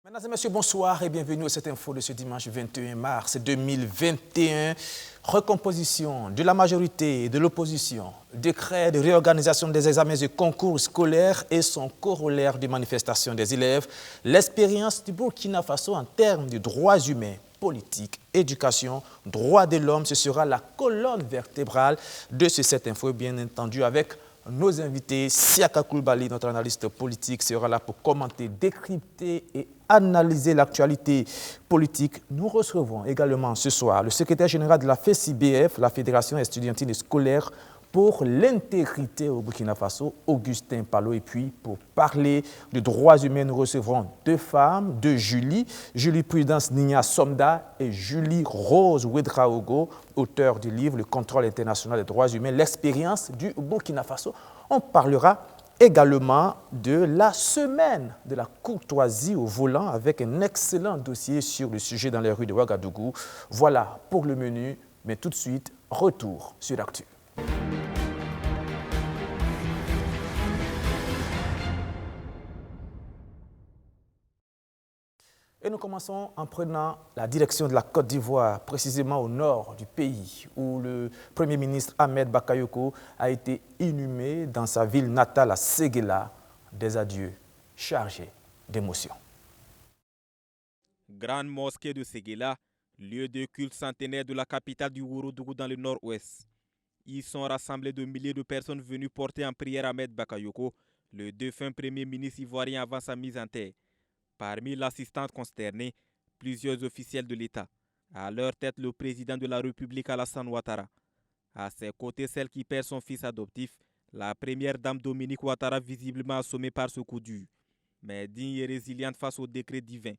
Mesdames et messieurs, bonsoir et bienvenue à cette info de ce dimanche 21 mars 2021. Recomposition de la majorité et de l'opposition, décret de réorganisation des examens et concours scolaires et son corollaire de manifestation des élèves, l'expérience du Burkina Faso en termes de droits humains, politique, éducation, droits de l'homme, ce sera la colonne vertébrale de cette info, bien entendu, avec nos invités. Siaka Koulibaly, notre analyste politique, sera là pour commenter, décrypter et analyser l'actualité politique. Nous recevons également ce soir le secrétaire général de la FESIBF, la Fédération estudiantine et scolaire pour l'intégrité au Burkina Faso, Augustin Palo. Et puis, pour parler de droits humains, nous recevrons deux femmes, Julie Prudence Nina Somda et Julie Rose Ouedraogo, auteur du livre Le contrôle international des droits humains, l'expérience du Burkina Faso. On parlera également de la semaine de la courtoisie au volant avec un excellent dossier sur le sujet dans les rues de Ouagadougou. Voilà pour le menu, mais tout de suite, retour sur l'actu. Et nous commençons en prenant la direction de la Côte d'Ivoire, précisément au nord du pays, où le Premier ministre Ahmed Bakayoko a été inhumé dans sa ville natale à Séguéla, des adieux chargés d'émotions. Grande mosquée de Séguéla, lieu de culte centenaire de la capitale du Ourodougou dans le nord-ouest. Y sont rassemblés de milliers de personnes venues porter en prière Ahmed Bakayoko, le défunt Premier ministre ivoirien avant sa mise en terre. Parmi l'assistante consternée, plusieurs officiels de l'État. À leur tête, le président de la République Alassane Ouattara. À ses côtés, celle qui perd son fils adoptif, la première dame Dominique Ouattara, visiblement assommée par ce coup dur, mais digne et résiliente face au décret divin.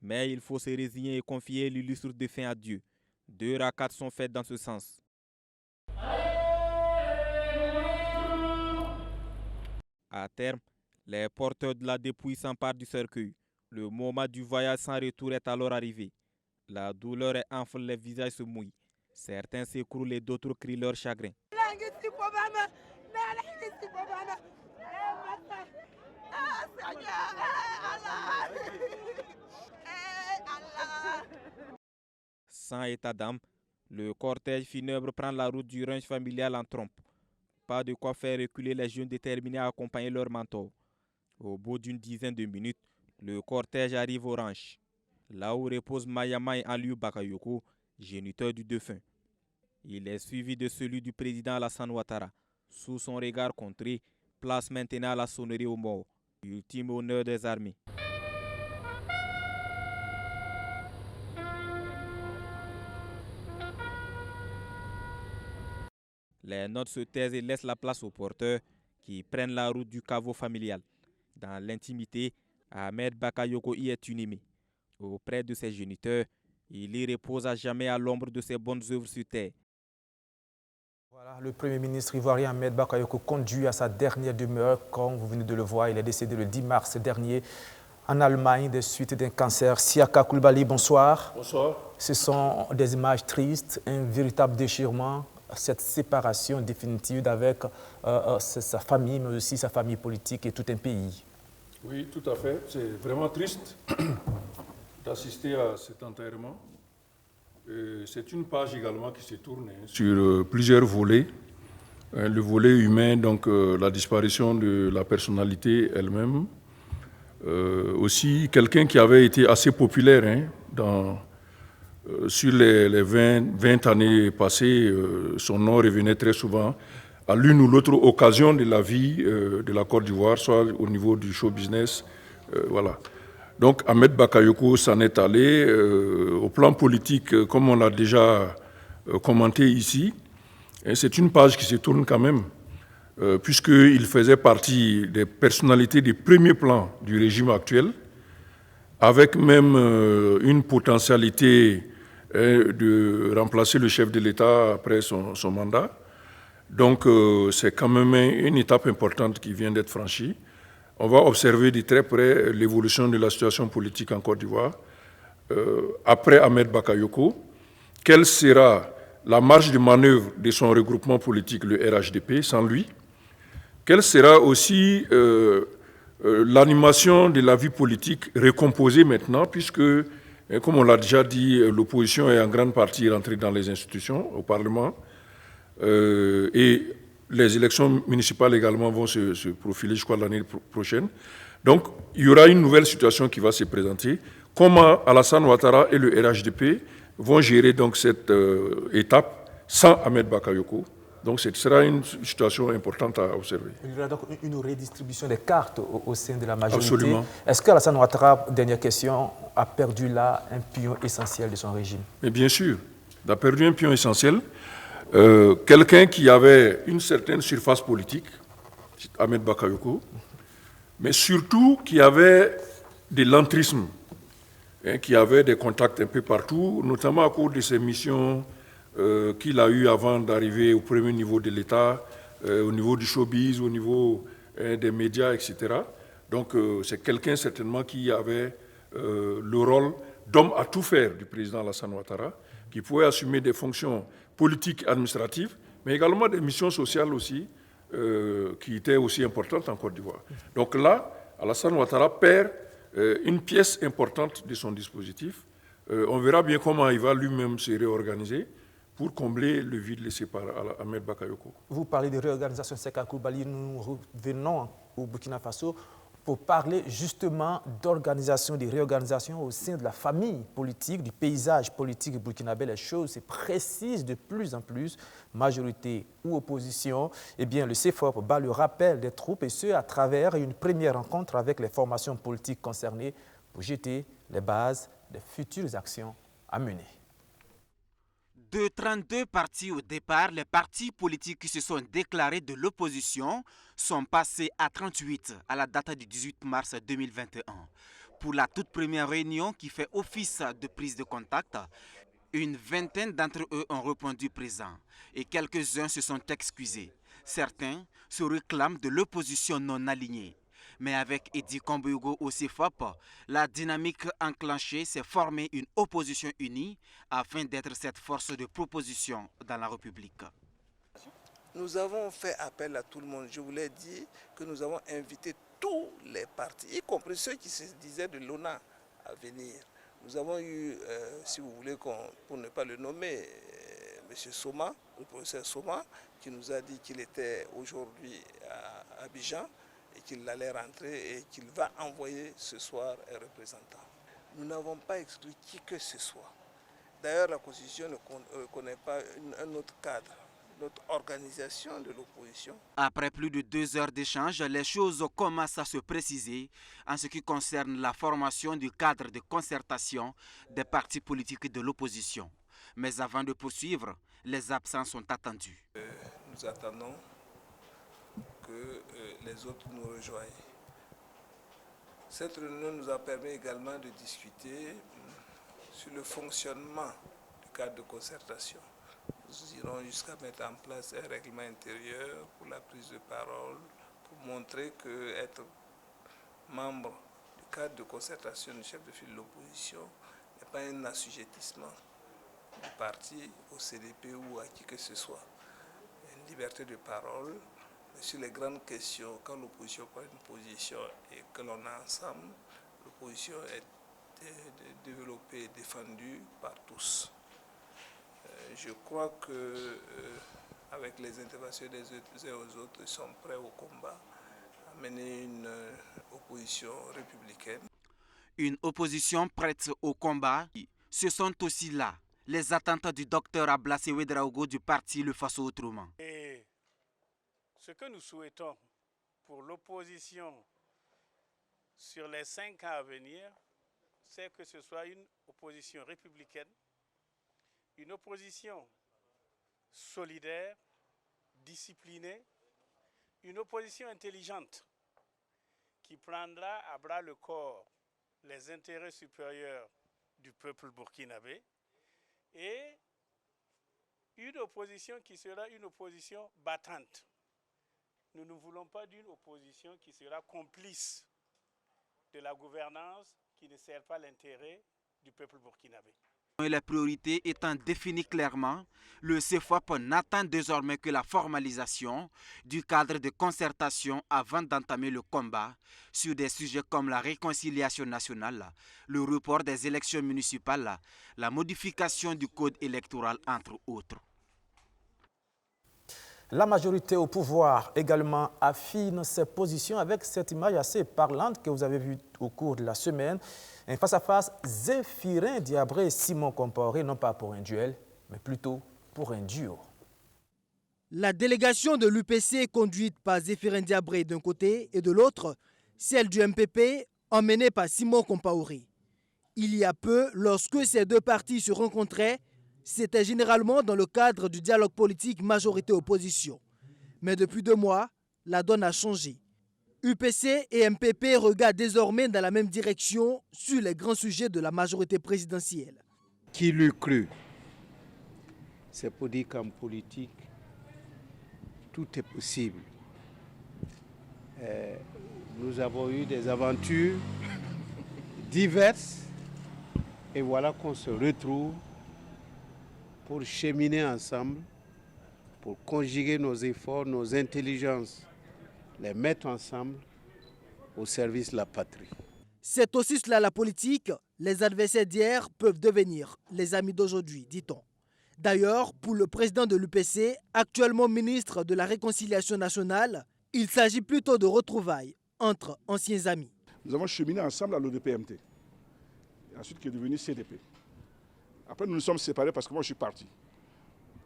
Mais il faut se résigner et confier l'illustre défunt à Dieu. 2 rakats sont faites dans ce sens. À terme, les porteurs de la dépouille s'emparent du cercueil. Le moment du voyage sans retour est alors arrivé. La douleur est enfle, les visages se mouillent. Certains s'écroulent et d'autres crient leur chagrin. Sans état d'âme, le cortège funèbre prend la route du ranch familial en trompe. Pas de quoi faire reculer les jeunes déterminés à accompagner leur mentor. Au bout d'une dizaine de minutes, le cortège arrive au ranch, là où repose Mayamay Aliou Bakayoko, géniteur du défunt. Il est suivi de celui du président Alassane Ouattara. Sous son regard contré, place maintenant la sonnerie aux morts, ultime honneur des armées. Les notes se taisent et laissent la place aux porteurs qui prennent la route du caveau familial. Dans l'intimité, Ahmed Bakayoko y est inhumé. Auprès de ses géniteurs, il y repose à jamais à l'ombre de ses bonnes œuvres sur terre. Voilà, le Premier ministre ivoirien Ahmed Bakayoko conduit à sa dernière demeure. Comme vous venez de le voir, il est décédé le 10 mars dernier en Allemagne des suites d'un cancer. Siaka Koulibaly, bonsoir. Bonsoir. Ce sont des images tristes, un véritable déchirement, cette séparation définitive avec sa famille, mais aussi sa famille politique et tout un pays. Oui, tout à fait. C'est vraiment triste d'assister à cet enterrement. C'est une page également qui se tourne sur plusieurs volets. Le volet humain, donc la disparition de la personnalité elle-même. Aussi, quelqu'un qui avait été assez populaire sur les 20 années passées, son nom revenait très souvent à l'une ou l'autre occasion de la vie de la Côte d'Ivoire, soit au niveau du show business. Voilà. Donc Ahmed Bakayoko s'en est allé. Au plan politique, comme on l'a déjà commenté ici, c'est une page qui se tourne quand même, puisqu'il faisait partie des personnalités de premier plan du régime actuel, avec même une potentialité de remplacer le chef de l'État après son mandat. Donc c'est quand même une étape importante qui vient d'être franchie. On va observer de très près l'évolution de la situation politique en Côte d'Ivoire. Après Ahmed Bakayoko, quelle sera la marge de manœuvre de son regroupement politique, le RHDP, sans lui? Quelle sera aussi l'animation de la vie politique recomposée maintenant, puisque, comme on l'a déjà dit, l'opposition est en grande partie rentrée dans les institutions, au Parlement, et les élections municipales également vont se profiler, je crois, l'année prochaine. Donc, il y aura une nouvelle situation qui va se présenter. Comment Alassane Ouattara et le RHDP vont gérer donc cette étape sans Ahmed Bakayoko. Donc, ce sera une situation importante à observer. Il y aura donc une redistribution des cartes au sein de la majorité. Absolument. Est-ce qu'Alassane Ouattara, dernière question, a perdu là un pion essentiel de son régime? Mais bien sûr, il a perdu un pion essentiel. Quelqu'un qui avait une certaine surface politique, Ahmed Bakayoko, mais surtout qui avait de l'entrisme, qui avait des contacts un peu partout, notamment à cause de ses missions qu'il a eues avant d'arriver au premier niveau de l'État, au niveau du showbiz, au niveau des médias, etc. Donc c'est quelqu'un certainement qui avait le rôle d'homme à tout faire du président Alassane Ouattara, qui pouvait assumer des fonctions politiques, administratives, mais également des missions sociales aussi, qui étaient aussi importantes en Côte d'Ivoire. Donc là, Alassane Ouattara perd une pièce importante de son dispositif. On verra bien comment il va lui-même se réorganiser pour combler le vide laissé par Ahmed Bakayoko. Vous parlez de réorganisation Séka Coulibaly, nous revenons au Burkina Faso pour parler justement d'organisation, de réorganisation au sein de la famille politique, du paysage politique burkinabé. Les choses se précisent de plus en plus, majorité ou opposition. Eh bien, le CFOP bat le rappel des troupes et ce, à travers une première rencontre avec les formations politiques concernées pour jeter les bases des futures actions à mener. De 32 partis au départ, les partis politiques qui se sont déclarés de l'opposition sont passés à 38 à la date du 18 mars 2021. Pour la toute première réunion qui fait office de prise de contact, une vingtaine d'entre eux ont répondu présents et quelques-uns se sont excusés. Certains se réclament de l'opposition non alignée. Mais avec Edi Komboyogo au CFOP, la dynamique enclenchée s'est formée une opposition unie afin d'être cette force de proposition dans la République. Nous avons fait appel à tout le monde. Je vous l'ai dit que nous avons invité tous les partis, y compris ceux qui se disaient de l'ONA, à venir. Nous avons eu, si vous voulez, pour ne pas le nommer, M. Soma, le professeur Soma, qui nous a dit qu'il était aujourd'hui à Abidjan, et qu'il allait rentrer et qu'il va envoyer ce soir un représentant. Nous n'avons pas exclu qui que ce soit. D'ailleurs, la Constitution ne connaît pas un autre cadre, notre organisation de l'opposition. Après plus de 2 heures d'échange, les choses commencent à se préciser en ce qui concerne la formation du cadre de concertation des partis politiques de l'opposition. Mais avant de poursuivre, les absents sont attendus. Nous attendons que les autres nous rejoignent. Cette réunion nous a permis également de discuter sur le fonctionnement du cadre de concertation. Nous irons jusqu'à mettre en place un règlement intérieur pour la prise de parole, pour montrer qu'être membre du cadre de concertation du chef de file de l'opposition n'est pas un assujettissement du parti au CDP ou à qui que ce soit. Il y a une liberté de parole. Sur les grandes questions, quand l'opposition prend une position et que l'on est ensemble, l'opposition est développée et défendue par tous. Je crois qu'avec les interventions des uns aux autres, ils sont prêts au combat, à mener une opposition républicaine. Une opposition prête au combat. Ce sont aussi là les attentes du docteur Ablassé Ouedraogo du parti Le Faso Autrement. Ce que nous souhaitons pour l'opposition sur les 5 ans à venir, c'est que ce soit une opposition républicaine, une opposition solidaire, disciplinée, une opposition intelligente qui prendra à bras le corps les intérêts supérieurs du peuple burkinabé et une opposition qui sera une opposition battante. Nous ne voulons pas d'une opposition qui sera complice de la gouvernance qui ne sert pas l'intérêt du peuple burkinabé. Et les priorités étant définies clairement, le CFOP n'attend désormais que la formalisation du cadre de concertation avant d'entamer le combat sur des sujets comme la réconciliation nationale, le report des élections municipales, la modification du code électoral, entre autres. La majorité au pouvoir également affine ses positions avec cette image assez parlante que vous avez vue au cours de la semaine. Un face-à-face Zéphirin Diabré et Simon Compaoré, non pas pour un duel, mais plutôt pour un duo. La délégation de l'UPC conduite par Zéphirin Diabré d'un côté et de l'autre, celle du MPP emmenée par Simon Compaoré. Il y a peu, lorsque ces deux partis se rencontraient, c'était généralement dans le cadre du dialogue politique majorité-opposition. Mais depuis 2 mois, la donne a changé. UPC et MPP regardent désormais dans la même direction sur les grands sujets de la majorité présidentielle. Qui l'eût cru? C'est pour dire qu'en politique, tout est possible. Nous avons eu des aventures diverses et voilà qu'on se retrouve pour cheminer ensemble, pour conjuguer nos efforts, nos intelligences, les mettre ensemble au service de la patrie. C'est aussi cela la politique. Les adversaires d'hier peuvent devenir les amis d'aujourd'hui, dit-on. D'ailleurs, pour le président de l'UPC, actuellement ministre de la Réconciliation nationale, il s'agit plutôt de retrouvailles entre anciens amis. Nous avons cheminé ensemble à l'ODPMT, ensuite qui est devenu CDP. Après, nous nous sommes séparés parce que moi, je suis parti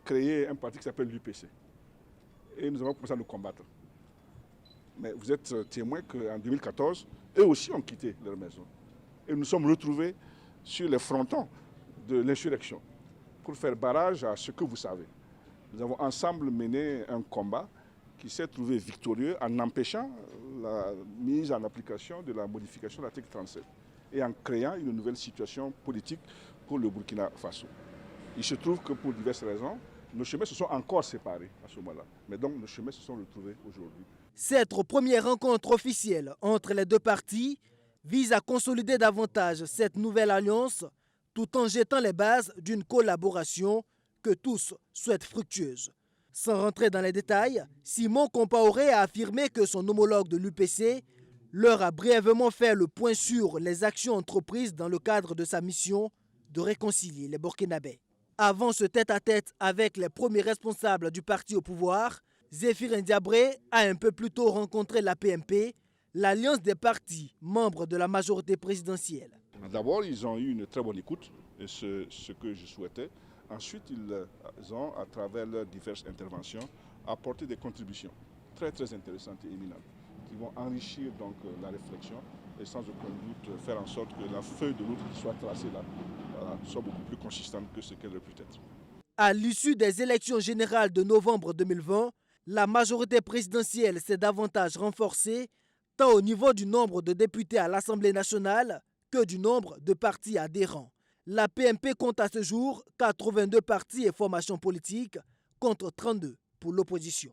créer un parti qui s'appelle l'UPC. Et nous avons commencé à nous combattre. Mais vous êtes témoin qu'en 2014, eux aussi ont quitté leur maison. Et nous sommes retrouvés sur les frontons de l'insurrection pour faire barrage à ce que vous savez. Nous avons ensemble mené un combat qui s'est trouvé victorieux en empêchant la mise en application de la modification de l'article 37 et en créant une nouvelle situation politique pour le Burkina Faso. Il se trouve que pour diverses raisons, nos chemins se sont encore séparés à ce moment-là. Mais donc nos chemins se sont retrouvés aujourd'hui. Cette première rencontre officielle entre les deux partis vise à consolider davantage cette nouvelle alliance tout en jetant les bases d'une collaboration que tous souhaitent fructueuse. Sans rentrer dans les détails, Simon Compaoré a affirmé que son homologue de l'UPC leur a brièvement fait le point sur les actions entreprises dans le cadre de sa mission de réconcilier les Burkinabés. Avant ce tête-à-tête avec les premiers responsables du parti au pouvoir, Zéphirin Diabré a un peu plus tôt rencontré la PMP, l'alliance des partis membres de la majorité présidentielle. D'abord, ils ont eu une très bonne écoute, et ce que je souhaitais. Ensuite, ils ont, à travers leurs diverses interventions, apporté des contributions très intéressantes et éminentes, qui vont enrichir donc la réflexion et sans aucun doute faire en sorte que la feuille de route qui soit tracée là soit beaucoup plus consistante que ce qu'elle aurait pu être. À l'issue des élections générales de novembre 2020, la majorité présidentielle s'est davantage renforcée, tant au niveau du nombre de députés à l'Assemblée nationale que du nombre de partis adhérents. La PMP compte à ce jour 82 partis et formations politiques contre 32 pour l'opposition.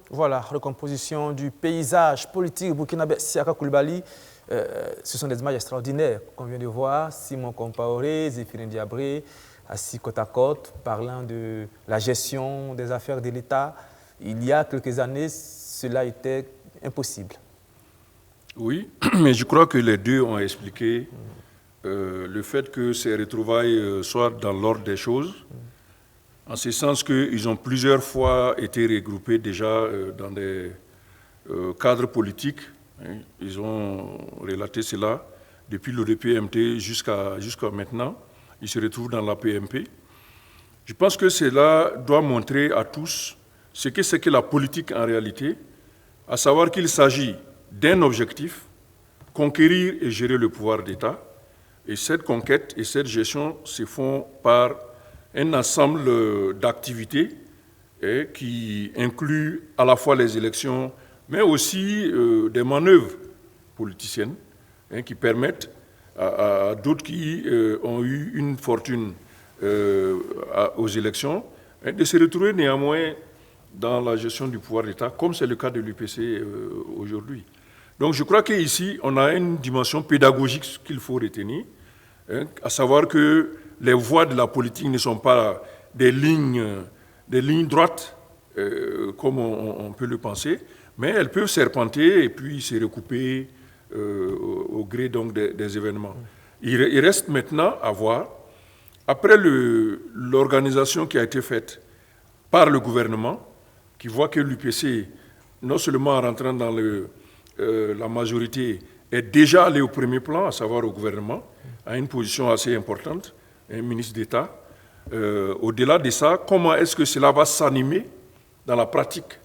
Voilà, recomposition du paysage politique burkinabé. Siaka Koulibaly, ce sont des images extraordinaires qu'on vient de voir. Simon Compaoré, Zéphirin Diabré, assis côte à côte, parlant de la gestion des affaires de l'État. Il y a quelques années, cela était impossible. Oui, mais je crois que les deux ont expliqué le fait que ces retrouvailles soient dans l'ordre des choses, en ce sens qu'ils ont plusieurs fois été regroupés déjà dans des cadres politiques. Ils ont relaté cela depuis l'ODPMT jusqu'à maintenant. Ils se retrouvent dans la PMP. Je pense que cela doit montrer à tous ce que c'est que la politique en réalité, à savoir qu'il s'agit d'un objectif, conquérir et gérer le pouvoir d'État. Et cette conquête et cette gestion se font par un ensemble d'activités qui incluent à la fois les élections, mais aussi des manœuvres politiciennes qui permettent à d'autres qui ont eu une fortune aux élections de se retrouver néanmoins dans la gestion du pouvoir d'État, comme c'est le cas de l'UPC aujourd'hui. Donc je crois qu'ici, on a une dimension pédagogique qu'il faut retenir, à savoir que les voies de la politique ne sont pas des lignes droites, comme on peut le penser, mais elles peuvent serpenter et puis se recouper au gré donc des événements. Il reste maintenant à voir, après l'organisation qui a été faite par le gouvernement, qui voit que l'UPC, non seulement en rentrant dans la majorité, est déjà allé au premier plan, à savoir au gouvernement, à une position assez importante, un ministre d'État. Au-delà de ça, comment est-ce que cela va s'animer dans la pratique,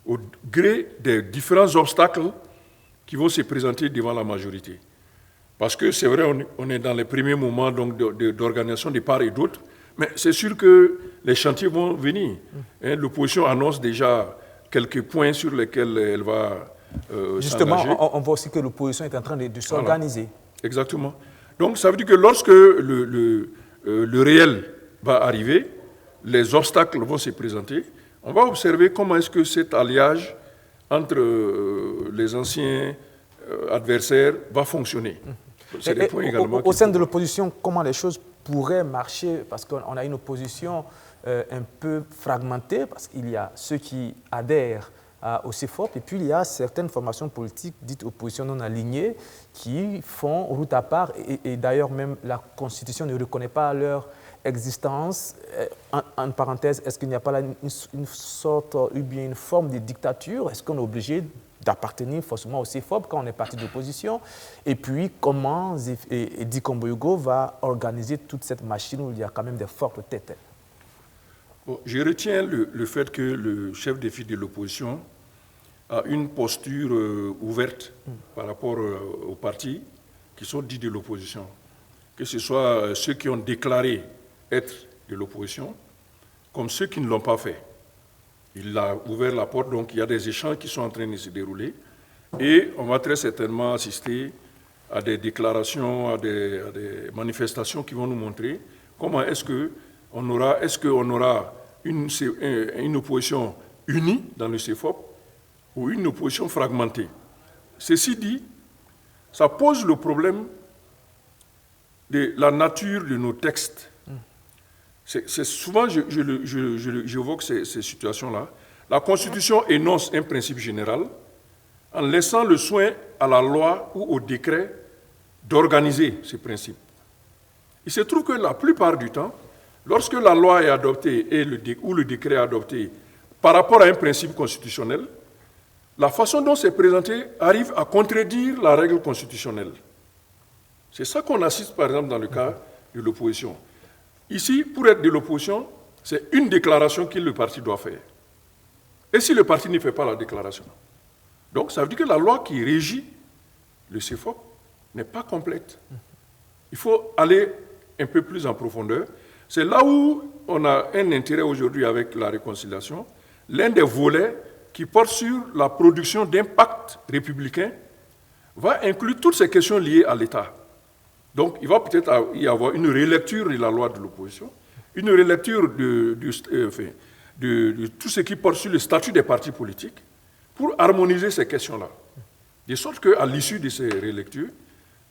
au gré des différents obstacles qui vont se présenter devant la majorité. Parce que c'est vrai, on est dans les premiers moments d'organisation de part et d'autre, mais c'est sûr que les chantiers vont venir. L'opposition annonce déjà quelques points sur lesquels elle va justement, on voit aussi que l'opposition est en train de s'organiser. Voilà. Exactement. Donc ça veut dire que lorsque le réel va arriver, les obstacles vont se présenter. On va observer comment est-ce que cet alliage entre les anciens adversaires va fonctionner. C'est des points également au sein de l'opposition, comment les choses pourraient marcher? Parce qu'on a une opposition un peu fragmentée, parce qu'il y a ceux qui adhèrent au CEFOP, et puis il y a certaines formations politiques dites opposition non alignées qui font route à part, et d'ailleurs même la Constitution ne reconnaît pas leur existence. En parenthèse, est-ce qu'il n'y a pas là une sorte ou bien une forme de dictature? Est-ce qu'on est obligé d'appartenir forcément au CEFOP quand on est parti d'opposition? Et puis, comment Edi Komboyogo va organiser toute cette machine où il y a quand même des fortes têtes? Bon, je retiens le fait que le chef de file de l'opposition a une posture ouverte par rapport aux partis qui sont dits de l'opposition. Que ce soit ceux qui ont déclaré être de l'opposition, comme ceux qui ne l'ont pas fait. Il a ouvert la porte, donc il y a des échanges qui sont en train de se dérouler. Et on va très certainement assister à des déclarations, à des manifestations qui vont nous montrer comment est-ce qu'on aura une opposition unie dans le CEFOP ou une opposition fragmentée. Ceci dit, ça pose le problème de la nature de nos textes. C'est souvent, j'évoque ces situations-là. La Constitution énonce un principe général en laissant le soin à la loi ou au décret d'organiser ces principes. Il se trouve que la plupart du temps, lorsque la loi est adoptée ou le décret est adopté par rapport à un principe constitutionnel, la façon dont c'est présenté arrive à contredire la règle constitutionnelle. C'est ça qu'on assiste par exemple dans le cas de l'opposition. Ici, pour être de l'opposition, c'est une déclaration que le parti doit faire. Et si le parti ne fait pas la déclaration? Donc ça veut dire que la loi qui régit le CEFOP n'est pas complète. Il faut aller un peu plus en profondeur. C'est là où on a un intérêt aujourd'hui avec la réconciliation. L'un des volets qui porte sur la production d'un pacte républicain va inclure toutes ces questions liées à l'État. Donc, il va peut-être y avoir une relecture de la loi de l'opposition, une relecture de tout ce qui porte sur le statut des partis politiques pour harmoniser ces questions-là. De sorte qu'à l'issue de ces relectures,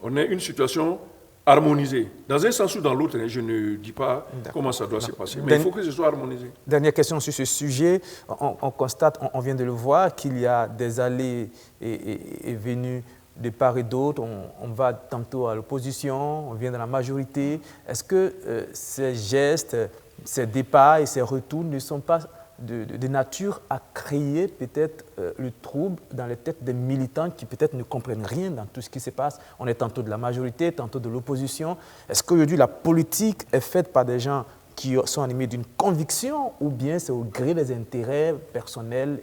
on ait une situation harmonisée. Dans un sens ou dans l'autre, je ne dis pas comment ça doit se passer, mais il faut que ce soit harmonisé. Dernière question sur ce sujet. On constate, on vient de le voir, qu'il y a des allées et venues de part et d'autre. On va tantôt à l'opposition, on vient dans la majorité. Est-ce que ces gestes, ces départs et ces retours ne sont pas de nature à créer peut-être le trouble dans les têtes des militants qui peut-être ne comprennent rien dans tout ce qui se passe? On est tantôt de la majorité, tantôt de l'opposition. Est-ce qu'aujourd'hui la politique est faite par des gens qui sont animés d'une conviction ou bien c'est au gré des intérêts personnels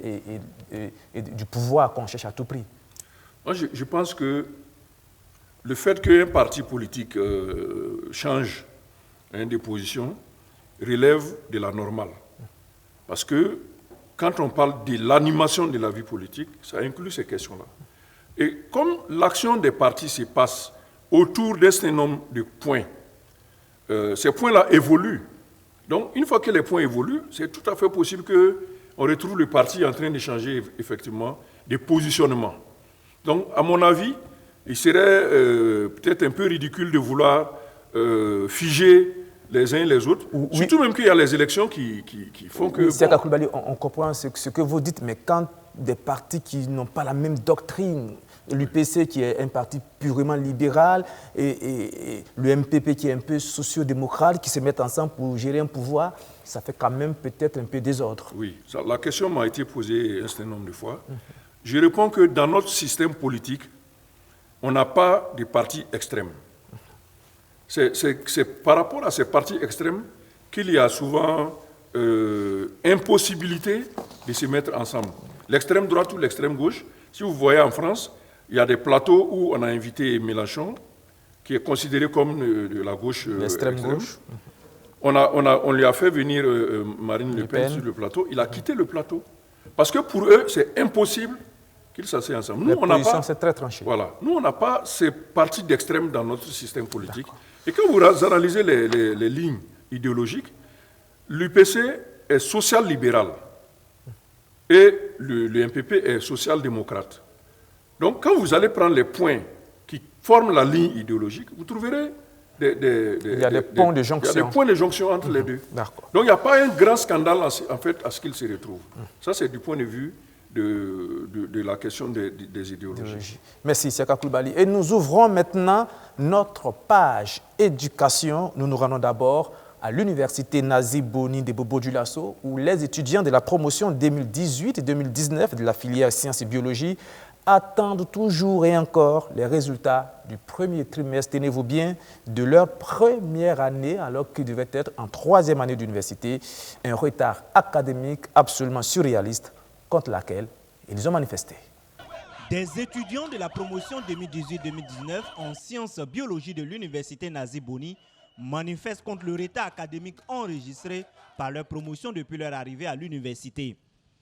et du pouvoir qu'on cherche à tout prix? Moi, je pense que le fait qu'un parti politique change de position relève de la normale. Parce que quand on parle de l'animation de la vie politique, ça inclut ces questions-là. Et comme l'action des partis se passe autour d'un certain nombre de points, ces points-là évoluent. Donc, une fois que les points évoluent, c'est tout à fait possible qu'on retrouve le parti en train de changer effectivement de positionnement. Donc, à mon avis, il serait peut-être un peu ridicule de vouloir figer les uns et les autres. Oui. Surtout même qu'il y a les élections qui font que... Siaka Coulibaly, on comprend ce que vous dites, mais quand des partis qui n'ont pas la même doctrine, l'UPC qui est un parti purement libéral et le MPP qui est un peu socio-démocrate, qui se mettent ensemble pour gérer un pouvoir, ça fait quand même peut-être un peu désordre. Oui, la question m'a été posée un certain nombre de fois. Je réponds que dans notre système politique, on n'a pas de partis extrêmes. C'est par rapport à ces partis extrêmes qu'il y a souvent impossibilité de se mettre ensemble. L'extrême droite ou l'extrême gauche, si vous voyez en France, il y a des plateaux où on a invité Mélenchon, qui est considéré comme de la gauche l'extrême gauche. On lui a fait venir Marine Le Pen sur le plateau. Il a quitté le plateau. Parce que pour eux, c'est impossible qu'ils s'asseyent ensemble. Nous, la position, c'est très tranché. Voilà. Nous, on n'a pas ces partis d'extrême dans notre système politique. Et quand vous analysez les lignes idéologiques, l'UPC est social-libéral et le MPP est social-démocrate. Donc, quand vous allez prendre les points qui forment la ligne idéologique, vous trouverez il y a des points de jonction. Il y a des points de jonction entre les deux. Donc, il n'y a pas un grand scandale en fait à ce qu'ils se retrouvent. Ça, c'est du point de vue de la question des idéologies. Merci, Siaka Coulibaly. Et nous ouvrons maintenant notre page éducation. Nous nous rendons d'abord à l'université Nazi Boni de Bobo-Dioulasso, où les étudiants de la promotion 2018 et 2019 de la filière sciences et biologie attendent toujours et encore les résultats du premier trimestre, tenez-vous bien, de leur première année, alors qu'ils devaient être en troisième année d'université. Un retard académique absolument surréaliste contre laquelle ils ont manifesté. Des étudiants de la promotion 2018-2019 en sciences biologie de l'université Nazi Boni manifestent contre le retard académique enregistré par leur promotion depuis leur arrivée à l'université.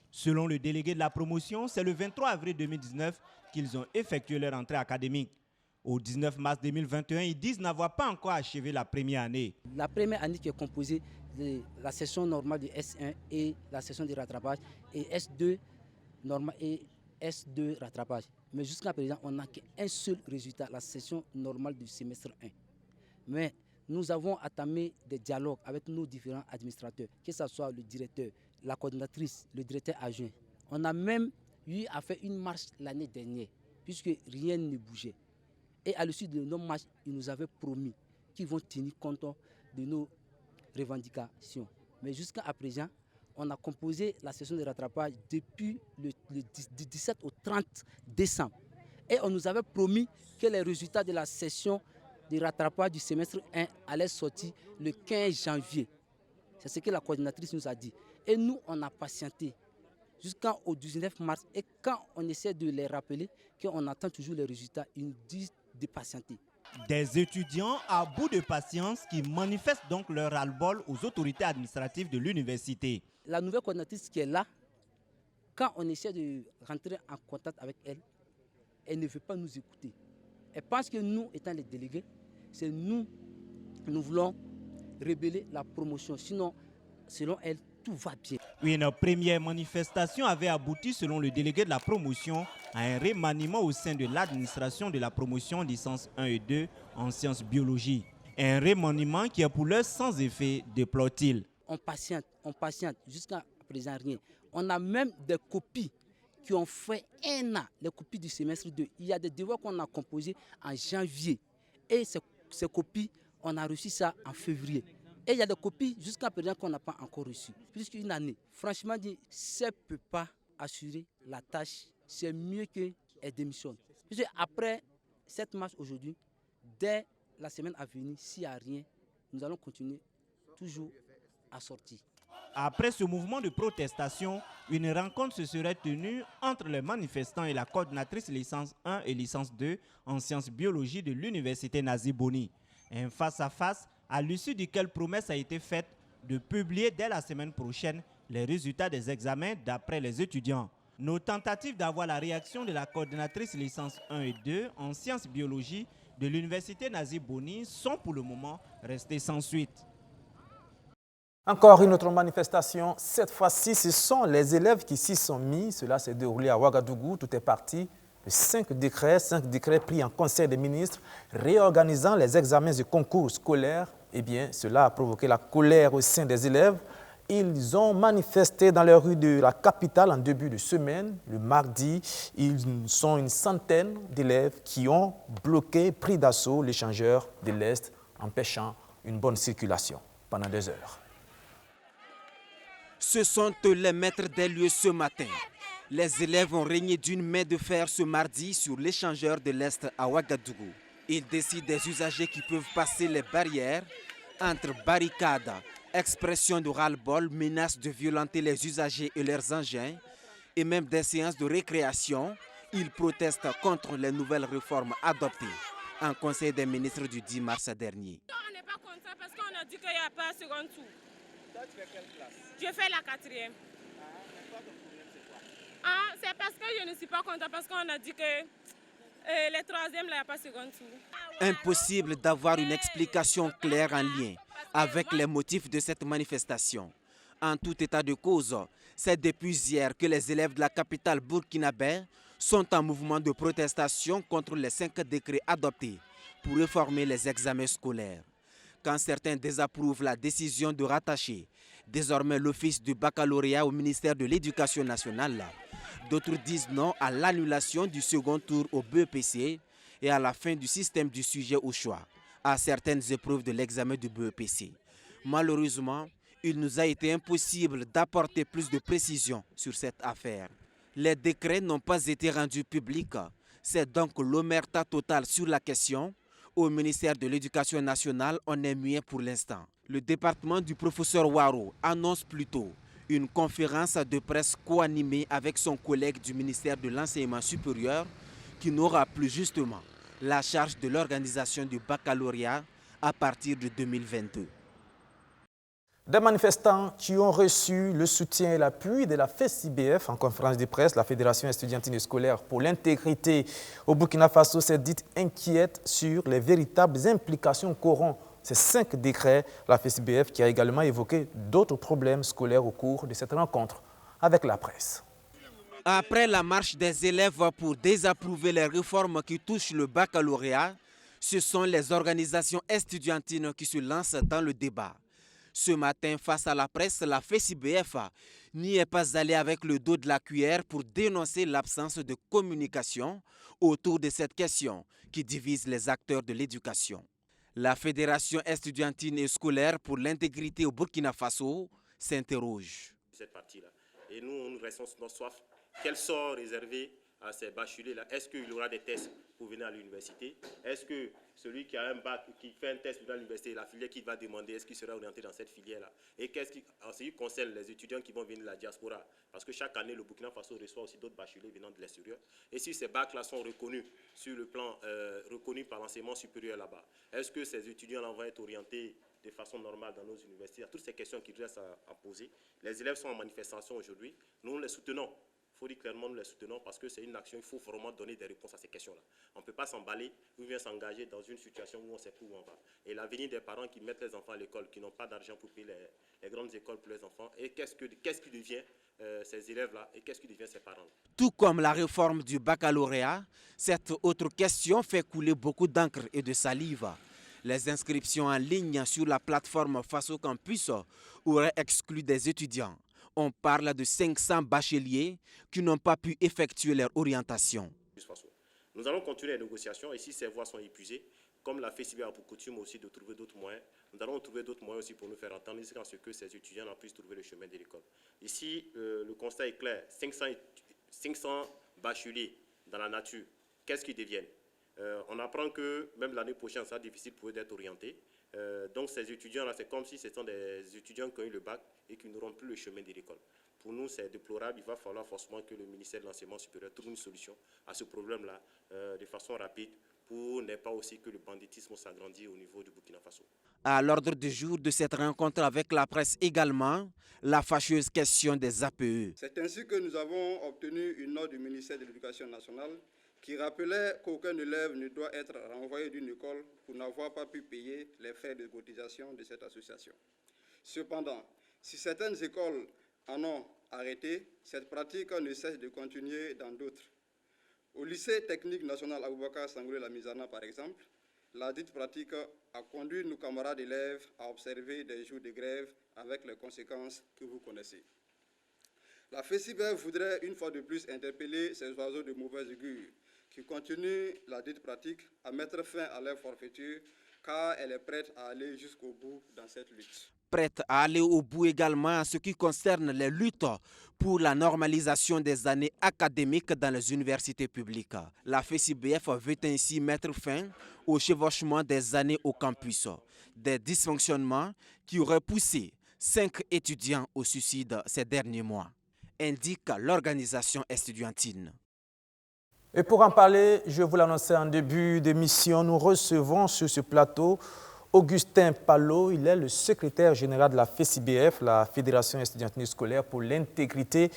Selon le délégué de la promotion, c'est le 23 avril 2019 qu'ils ont effectué leur entrée académique. Au 19 mars 2021, ils disent n'avoir pas encore achevé la première année. La première année qui est composée de la session normale du S1 et la session de rattrapage et S2 normal et S2 rattrapage. Mais jusqu'à présent, on n'a qu'un seul résultat, la session normale du semestre 1. Mais nous avons entamé des dialogues avec nos différents administrateurs, que ce soit le directeur, la coordinatrice, le directeur adjoint. On a même eu à faire une marche l'année dernière, puisque rien ne bougeait. Et à l'issue de nos marches, ils nous avaient promis qu'ils vont tenir compte de nos revendications. Mais jusqu'à présent, on a composé la session de rattrapage depuis le 17 au 30 décembre. Et on nous avait promis que les résultats de la session de rattrapage du semestre 1 allaient sortir le 15 janvier. C'est ce que la coordinatrice nous a dit. Et nous, on a patienté jusqu'au 19 mars. Et quand on essaie de les rappeler qu'on attend toujours les résultats, ils nous disent de patienter. Des étudiants à bout de patience qui manifestent donc leur ras-le-bol aux autorités administratives de l'université. La nouvelle coordinatrice qui est là, quand on essaie de rentrer en contact avec elle, elle ne veut pas nous écouter. Elle pense que nous, étant les délégués, c'est nous voulons rebeller la promotion. Sinon, selon elle, tout va bien. Une première manifestation avait abouti, selon le délégué de la promotion, à un remaniement au sein de l'administration de la promotion licence 1 et 2 en sciences biologie. Un remaniement qui est pour l'heure sans effet, déplore-t-il. On patiente, jusqu'à présent rien. On a même des copies qui ont fait 1 an, les copies du semestre 2. Il y a des devoirs qu'on a composés en janvier. Et ces copies, on a reçu ça en février. Et il y a des copies jusqu'à présent qu'on n'a pas encore reçues. Plus qu'une année. Franchement, ça ne peut pas assurer la tâche. C'est mieux qu'elle démissionne. Après cette marche aujourd'hui, dès la semaine à venir, s'il n'y a rien, nous allons continuer toujours à sortir. Après ce mouvement de protestation, une rencontre se serait tenue entre les manifestants et la coordinatrice licence 1 et licence 2 en sciences biologie de l'université Nazi Boni. Un face-à-face à l'issue duquel promesse a été faite de publier dès la semaine prochaine les résultats des examens d'après les étudiants. Nos tentatives d'avoir la réaction de la coordinatrice licence 1 et 2 en sciences biologie de l'université Nazi Boni sont pour le moment restées sans suite. Encore une autre manifestation, cette fois-ci, ce sont les élèves qui s'y sont mis. Cela s'est déroulé à Ouagadougou, tout est parti 5 décrets pris en Conseil des ministres réorganisant les examens et concours scolaires. Eh bien, cela a provoqué la colère au sein des élèves. Ils ont manifesté dans les rues de la capitale en début de semaine. Le mardi, ils sont une centaine d'élèves qui ont bloqué, pris d'assaut l'échangeur de l'Est, empêchant une bonne circulation pendant 2 heures. Ce sont eux les maîtres des lieux ce matin. Les élèves ont régné d'une main de fer ce mardi sur l'échangeur de l'Est à Ouagadougou. Ils décident des usagers qui peuvent passer les barrières entre barricades, expressions de ras-le-bol, menaces de violenter les usagers et leurs engins, et même des séances de récréation. Ils protestent contre les nouvelles réformes adoptées en Conseil des ministres du 10 mars dernier. On n'est pas content parce qu'on a dit qu'il n'y a pas un second tour. Toi, tu fais quelle classe? Je fais la 4e. C'est parce que je ne suis pas content parce qu'on a dit que les 3e, il n'y a pas second tour. Impossible d'avoir une explication claire en lien avec les motifs de cette manifestation. En tout état de cause, c'est depuis hier que les élèves de la capitale burkinabé sont en mouvement de protestation contre les 5 décrets adoptés pour réformer les examens scolaires. Quand certains désapprouvent la décision de rattacher désormais l'office du baccalauréat au ministère de l'Éducation nationale, d'autres disent non à l'annulation du second tour au BEPC et à la fin du système du sujet au choix à certaines épreuves de l'examen du BEPC. Malheureusement, il nous a été impossible d'apporter plus de précisions sur cette affaire. Les décrets n'ont pas été rendus publics. C'est donc l'omerta totale sur la question. Au ministère de l'Éducation nationale, on est muet pour l'instant. Le département du professeur Waro annonce plutôt une conférence de presse co-animée avec son collègue du ministère de l'Enseignement supérieur qui n'aura plus justement la charge de l'organisation du baccalauréat à partir de 2022. Des manifestants qui ont reçu le soutien et l'appui de la FESIBF en conférence de presse, la Fédération estudiantine et scolaire pour l'intégrité au Burkina Faso s'est dite inquiète sur les véritables implications qu'auront ces 5 décrets. La FESIBF qui a également évoqué d'autres problèmes scolaires au cours de cette rencontre avec la presse. Après la marche des élèves pour désapprouver les réformes qui touchent le baccalauréat, ce sont les organisations estudiantines qui se lancent dans le débat. Ce matin, face à la presse, la FESIBF n'y est pas allée avec le dos de la cuillère pour dénoncer l'absence de communication autour de cette question qui divise les acteurs de l'éducation. La Fédération estudiantine et scolaire pour l'intégrité au Burkina Faso s'interroge. Cette partie-là. Et nous restons sur notre soif. Quel sort réservé à ces bacheliers-là? Est-ce qu'il y aura des tests pour venir à l'université? Est-ce que celui qui a un bac, qui fait un test pour l'université, la filière qu'il va demander, est-ce qu'il sera orienté dans cette filière-là? Et en ce qui concerne les étudiants qui vont venir de la diaspora, parce que chaque année, le Burkina Faso reçoit aussi d'autres bacheliers venant de l'extérieur. Et si ces bacs-là sont reconnus sur le plan reconnus par l'enseignement supérieur là-bas, est-ce que ces étudiants-là vont être orientés de façon normale dans nos universités? Il y a toutes ces questions qui restent à poser. Les élèves sont en manifestation aujourd'hui. Nous les soutenons. Il faut dire clairement, nous les soutenons parce que c'est une action, il faut vraiment donner des réponses à ces questions-là. On ne peut pas s'emballer ou bien s'engager dans une situation où on ne sait plus où on va. Et l'avenir des parents qui mettent les enfants à l'école, qui n'ont pas d'argent pour payer les grandes écoles pour les enfants, et qu'est-ce qui devient ces élèves-là et qu'est-ce qui devient ces parents-là? Tout comme la réforme du baccalauréat, cette autre question fait couler beaucoup d'encre et de salive. Les inscriptions en ligne sur la plateforme Faso Campus auraient exclu des étudiants. On parle de 500 bacheliers qui n'ont pas pu effectuer leur orientation. Nous allons continuer les négociations et si ces voies sont épuisées, comme la FESIBF a pour coutume aussi de trouver d'autres moyens, nous allons trouver d'autres moyens aussi pour nous faire entendre jusqu'à ce que ces étudiants puissent trouver le chemin de l'école. Ici, le constat est clair, 500 bacheliers dans la nature, qu'est-ce qu'ils deviennent? On apprend que même l'année prochaine, ça sera difficile pour eux d'être orientés. Donc ces étudiants-là, c'est comme si ce sont des étudiants qui ont eu le bac et qui n'auront plus le chemin de l'école. Pour nous, c'est déplorable. Il va falloir forcément que le ministère de l'Enseignement supérieur trouve une solution à ce problème-là de façon rapide pour ne pas aussi que le banditisme s'agrandisse au niveau du Burkina Faso. À l'ordre du jour de cette rencontre avec la presse également, la fâcheuse question des APE. C'est ainsi que nous avons obtenu une note du ministère de l'Éducation nationale qui rappelait qu'aucun élève ne doit être renvoyé d'une école pour n'avoir pas pu payer les frais de cotisation de cette association. Cependant, si certaines écoles en ont arrêté, cette pratique ne cesse de continuer dans d'autres. Au lycée technique national Aboubakar Sangoulé Lamizana, par exemple, la dite pratique a conduit nos camarades élèves à observer des jours de grève avec les conséquences que vous connaissez. La FESIBEF voudrait une fois de plus interpeller ces oiseaux de mauvaise augure qui continuent la dite pratique à mettre fin à leur forfaiture car elle est prête à aller jusqu'au bout dans cette lutte. Prête à aller au bout également en ce qui concerne les luttes pour la normalisation des années académiques dans les universités publiques. La FESIBEF veut ainsi mettre fin au chevauchement des années au campus, des dysfonctionnements qui auraient poussé 5 étudiants au suicide ces derniers mois, indique l'organisation estudiantine. Et pour en parler, je vous l'annonçais en début d'émission, nous recevons sur ce plateau Augustin Pallo. Il est le secrétaire général de la FESIBEF, la Fédération estudiantine scolaire pour l'intégrité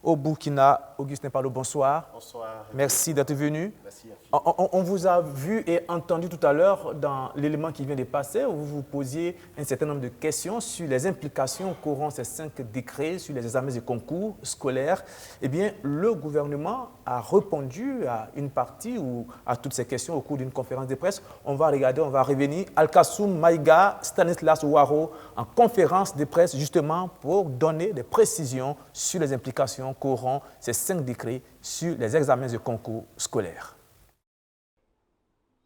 au Burkina. Augustin Pallo, bonsoir. Bonsoir. Merci d'être venu. Merci. On vous a vu et entendu tout à l'heure dans l'élément qui vient de passer, où vous vous posiez un certain nombre de questions sur les implications qu'auront ces 5 décrets sur les examens et concours scolaires. Eh bien, le gouvernement a répondu à une partie ou à toutes ces questions au cours d'une conférence de presse. On va regarder, on va revenir. Al-Kassoum Maïga, Stanislas Ouaro, en conférence de presse justement pour donner des précisions sur les implications qu'auront ces 5 décrets sur les examens et concours scolaires.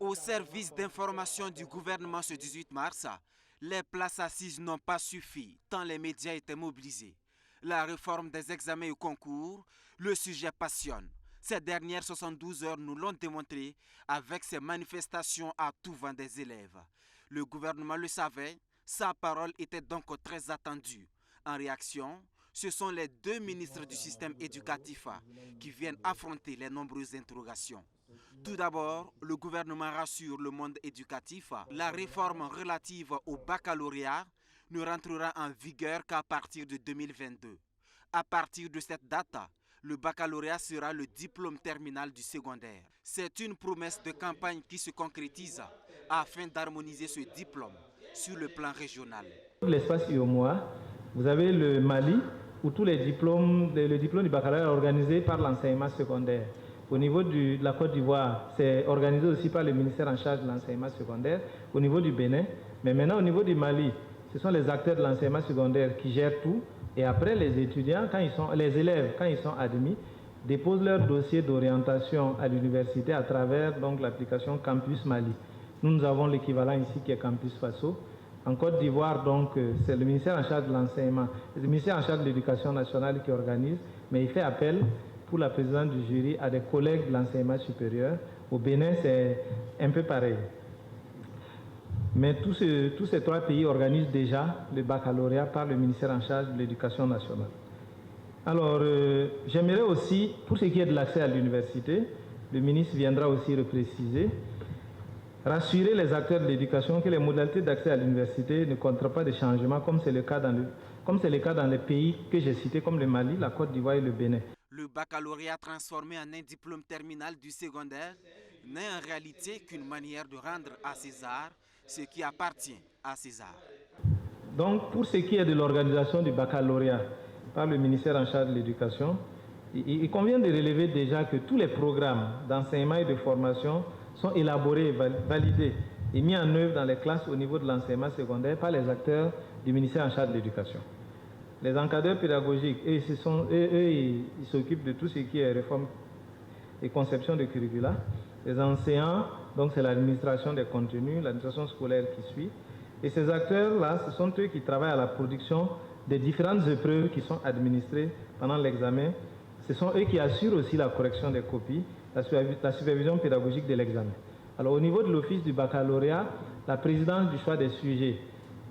Au service d'information du gouvernement ce 18 mars, les places assises n'ont pas suffi tant les médias étaient mobilisés. La réforme des examens et concours, le sujet passionne. Ces dernières 72 heures nous l'ont démontré avec ces manifestations à tout vent des élèves. Le gouvernement le savait, sa parole était donc très attendue. En réaction, ce sont les 2 ministres du système éducatif qui viennent affronter les nombreuses interrogations. Tout d'abord, le gouvernement rassure le monde éducatif. La réforme relative au baccalauréat ne rentrera en vigueur qu'à partir de 2022. À partir de cette date, le baccalauréat sera le diplôme terminal du secondaire. C'est une promesse de campagne qui se concrétise afin d'harmoniser ce diplôme sur le plan régional. L'espace UOMOA, vous avez le Mali, où tous les diplômes, le diplôme du baccalauréat est organisé par l'enseignement secondaire. Au niveau de la Côte d'Ivoire, c'est organisé aussi par le ministère en charge de l'enseignement secondaire, au niveau du Bénin. Mais maintenant, au niveau du Mali, ce sont les acteurs de l'enseignement secondaire qui gèrent tout. Et après, les étudiants, les élèves, quand ils sont admis, déposent leur dossier d'orientation à l'université à travers donc l'application Campus Mali. Nous avons l'équivalent ici qui est Campus Faso. En Côte d'Ivoire, donc, c'est le ministère en charge de l'enseignement, le ministère en charge de l'éducation nationale qui organise, mais il fait appel pour la présidente du jury à des collègues de l'enseignement supérieur. Au Bénin, c'est un peu pareil. Mais tous ces 3 pays organisent déjà le baccalauréat par le ministère en charge de l'éducation nationale. Alors, j'aimerais aussi, pour ce qui est de l'accès à l'université, le ministre viendra aussi repréciser, rassurer les acteurs de l'éducation que les modalités d'accès à l'université ne compteront pas de changements comme c'est le cas dans les pays que j'ai cités comme le Mali, la Côte d'Ivoire et le Bénin. Le baccalauréat transformé en un diplôme terminal du secondaire n'est en réalité qu'une manière de rendre à César ce qui appartient à César. Donc, pour ce qui est de l'organisation du baccalauréat par le ministère en charge de l'éducation, il convient de relever déjà que tous les programmes d'enseignement et de formation sont élaborés, validés et mis en œuvre dans les classes au niveau de l'enseignement secondaire par les acteurs du ministère en charge de l'éducation. Les encadreurs pédagogiques, ils s'occupent de tout ce qui est réforme et conception de curricula. Les enseignants, donc c'est l'administration des contenus, l'administration scolaire qui suit. Et ces acteurs-là, ce sont eux qui travaillent à la production des différentes épreuves qui sont administrées pendant l'examen. Ce sont eux qui assurent aussi la correction des copies, la supervision pédagogique de l'examen. Alors au niveau de l'office du baccalauréat, la présidence du choix des sujets,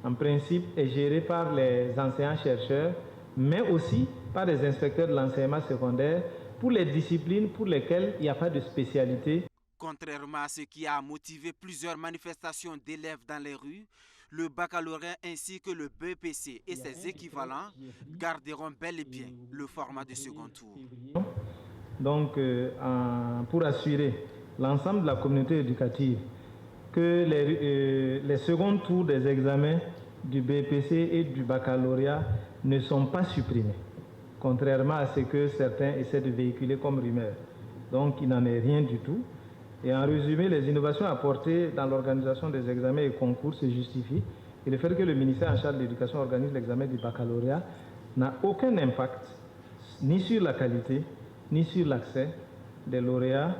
en principe, est gérée par les enseignants-chercheurs, mais aussi par les inspecteurs de l'enseignement secondaire pour les disciplines pour lesquelles il n'y a pas de spécialité. Contrairement à ce qui a motivé plusieurs manifestations d'élèves dans les rues, le baccalauréat ainsi que le BEPC et ses équivalents garderont bel et bien le format de second tour. Donc, pour assurer l'ensemble de la communauté éducative que les seconds tours des examens du BEPC et du baccalauréat ne sont pas supprimés, contrairement à ce que certains essaient de véhiculer comme rumeur. Donc il n'en est rien du tout. Et en résumé, les innovations apportées dans l'organisation des examens et concours se justifient. Et le fait que le ministère en charge de l'éducation organise l'examen du baccalauréat n'a aucun impact ni sur la qualité, ni sur l'accès des lauréats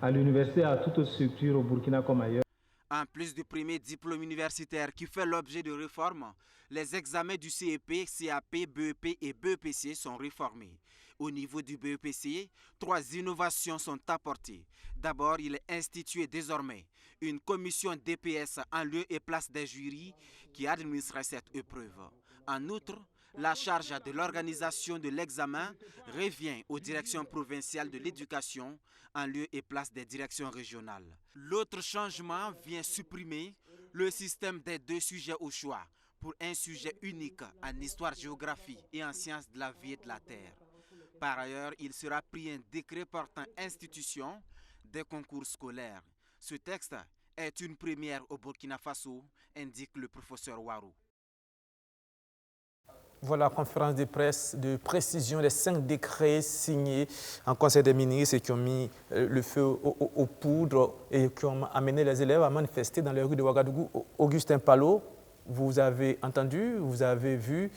à l'université et à toute autre structure au Burkina comme ailleurs. En plus du premier diplôme universitaire qui fait l'objet de réformes, les examens du CEP, CAP, BEP et BEPC sont réformés. Au niveau du BEPC, 3 innovations sont apportées. D'abord, il est institué désormais une commission DPS en lieu et place des jurys qui administrera cette épreuve. En outre, la charge de l'organisation de l'examen revient aux directions provinciales de l'éducation en lieu et place des directions régionales. L'autre changement vient supprimer le système des 2 sujets au choix pour un sujet unique en histoire-géographie et en sciences de la vie et de la terre. Par ailleurs, il sera pris un décret portant institution des concours scolaires. Ce texte est une première au Burkina Faso, indique le professeur Warou. Voilà, conférence de presse de précision des 5 décrets signés en Conseil des ministres et qui ont mis le feu aux poudres et qui ont amené les élèves à manifester dans les rues de Ouagadougou. Augustin Palot, vous avez entendu, vous avez vu,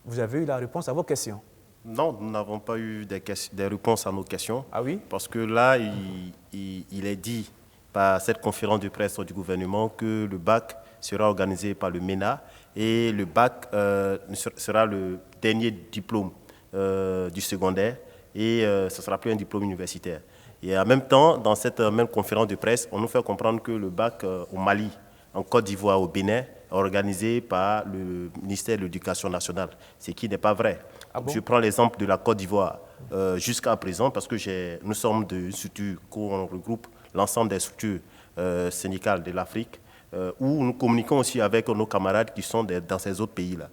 vous avez eu la réponse à vos questions? Non, nous n'avons pas eu des réponses à nos questions. Ah oui? Parce que là, il est dit par cette conférence de presse du gouvernement que le bac sera organisé par le MENA et le bac sera le dernier diplôme du secondaire et ce ne sera plus un diplôme universitaire. Et en même temps, dans cette même conférence de presse, on nous fait comprendre que le bac au Mali, en Côte d'Ivoire, au Bénin, est organisé par le ministère de l'Éducation nationale, ce qui n'est pas vrai. Ah bon? Je prends l'exemple de la Côte d'Ivoire. Jusqu'à présent, parce que nous sommes de structures qu'on regroupe l'ensemble des structures syndicales de l'Afrique, où nous communiquons aussi avec nos camarades qui sont dans ces autres pays-là.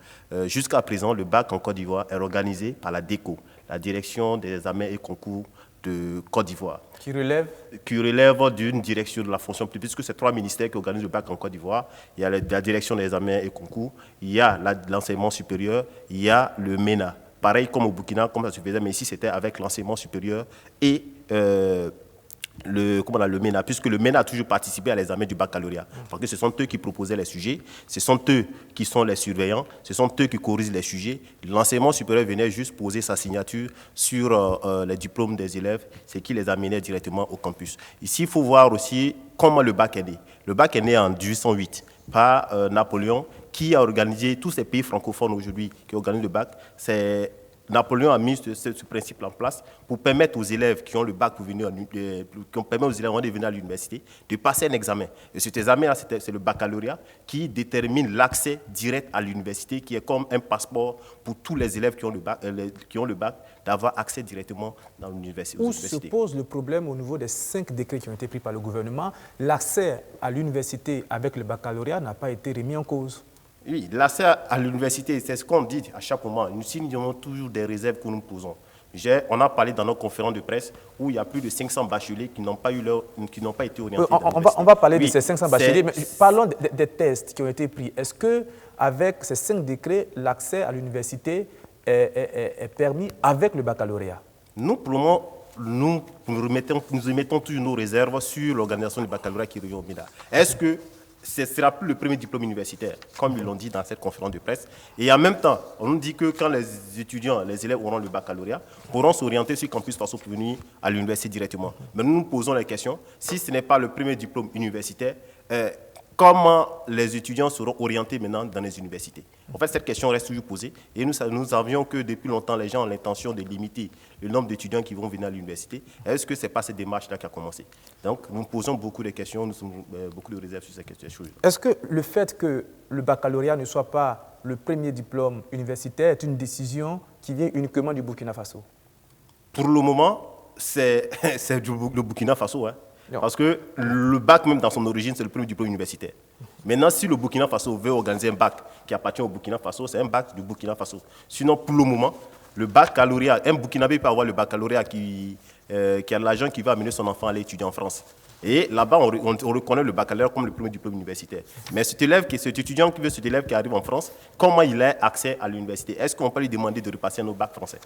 Jusqu'à présent, le bac en Côte d'Ivoire est organisé par la DECO, la Direction des examens et concours de Côte d'Ivoire. Qui relève d'une direction de la fonction publique, puisque c'est 3 ministères qui organisent le bac en Côte d'Ivoire. Il y a la direction des examens et concours, il y a l'enseignement supérieur, il y a le MENA. Pareil comme au Burkina, comme ça se faisait, mais ici c'était avec l'enseignement supérieur et le MENA, puisque le MENA a toujours participé à l'examen du baccalauréat. Parce que ce sont eux qui proposaient les sujets, ce sont eux qui sont les surveillants, ce sont eux qui corrigent les sujets. L'enseignement supérieur venait juste poser sa signature sur les diplômes des élèves, ce qui les amenait directement au campus. Ici, il faut voir aussi comment le bac est né. Le bac est né en 1808 par Napoléon, qui a organisé tous ces pays francophones aujourd'hui qui organisent le bac. Napoléon a mis ce principe en place pour permettre aux élèves qui ont le bac pour venir à l'université de passer un examen. Et cet examen-là, c'est le baccalauréat qui détermine l'accès direct à l'université, qui est comme un passeport pour tous les élèves qui ont le bac d'avoir accès directement dans l'université. Où se pose le problème au niveau des 5 décrets qui ont été pris par le gouvernement? L'accès à l'université avec le baccalauréat n'a pas été remis en cause. Oui, l'accès à l'université, c'est ce qu'on dit à chaque moment. Nous signons toujours des réserves que nous posons. On a parlé dans nos conférences de presse où il y a plus de 500 bacheliers qui n'ont pas été orientés. On va parler de ces 500 bacheliers, mais parlons des tests qui ont été pris. Est-ce qu'avec ces 5 décrets, l'accès à l'université est permis avec le baccalauréat? Nous, pour le moment, nous remettons toujours nos réserves sur l'organisation du baccalauréat qui revient au MENA. Est-ce que ce ne sera plus le premier diplôme universitaire, comme ils l'ont dit dans cette conférence de presse. Et en même temps, on nous dit que quand les étudiants, les élèves auront le baccalauréat, pourront s'orienter sur Campus Faso pour venir à l'université directement. Mais nous nous posons la question, si ce n'est pas le premier diplôme universitaire, comment les étudiants seront orientés maintenant dans les universités? En fait, cette question reste toujours posée. Et nous avions que depuis longtemps, les gens ont l'intention de limiter le nombre d'étudiants qui vont venir à l'université. Est-ce que ce n'est pas cette démarche-là qui a commencé? Donc, nous posons beaucoup de questions, nous avons beaucoup de réserves sur ces questions. Est-ce que le fait que le baccalauréat ne soit pas le premier diplôme universitaire est une décision qui vient uniquement du Burkina Faso? Pour le moment, c'est le Burkina Faso, hein. Parce que le bac, même dans son origine, c'est le premier diplôme universitaire. Maintenant, si le Burkina Faso veut organiser un bac qui appartient au Burkina Faso, c'est un bac du Burkina Faso. Sinon, pour le moment, le baccalauréat, un Burkinabé peut avoir le baccalauréat qui a l'argent qui va amener son enfant à aller étudier en France. Et là-bas, on reconnaît le baccalauréat comme le premier diplôme universitaire. Mais cet étudiant qui arrive en France, comment il a accès à l'université? Est-ce qu'on peut lui demander de repasser nos bacs français?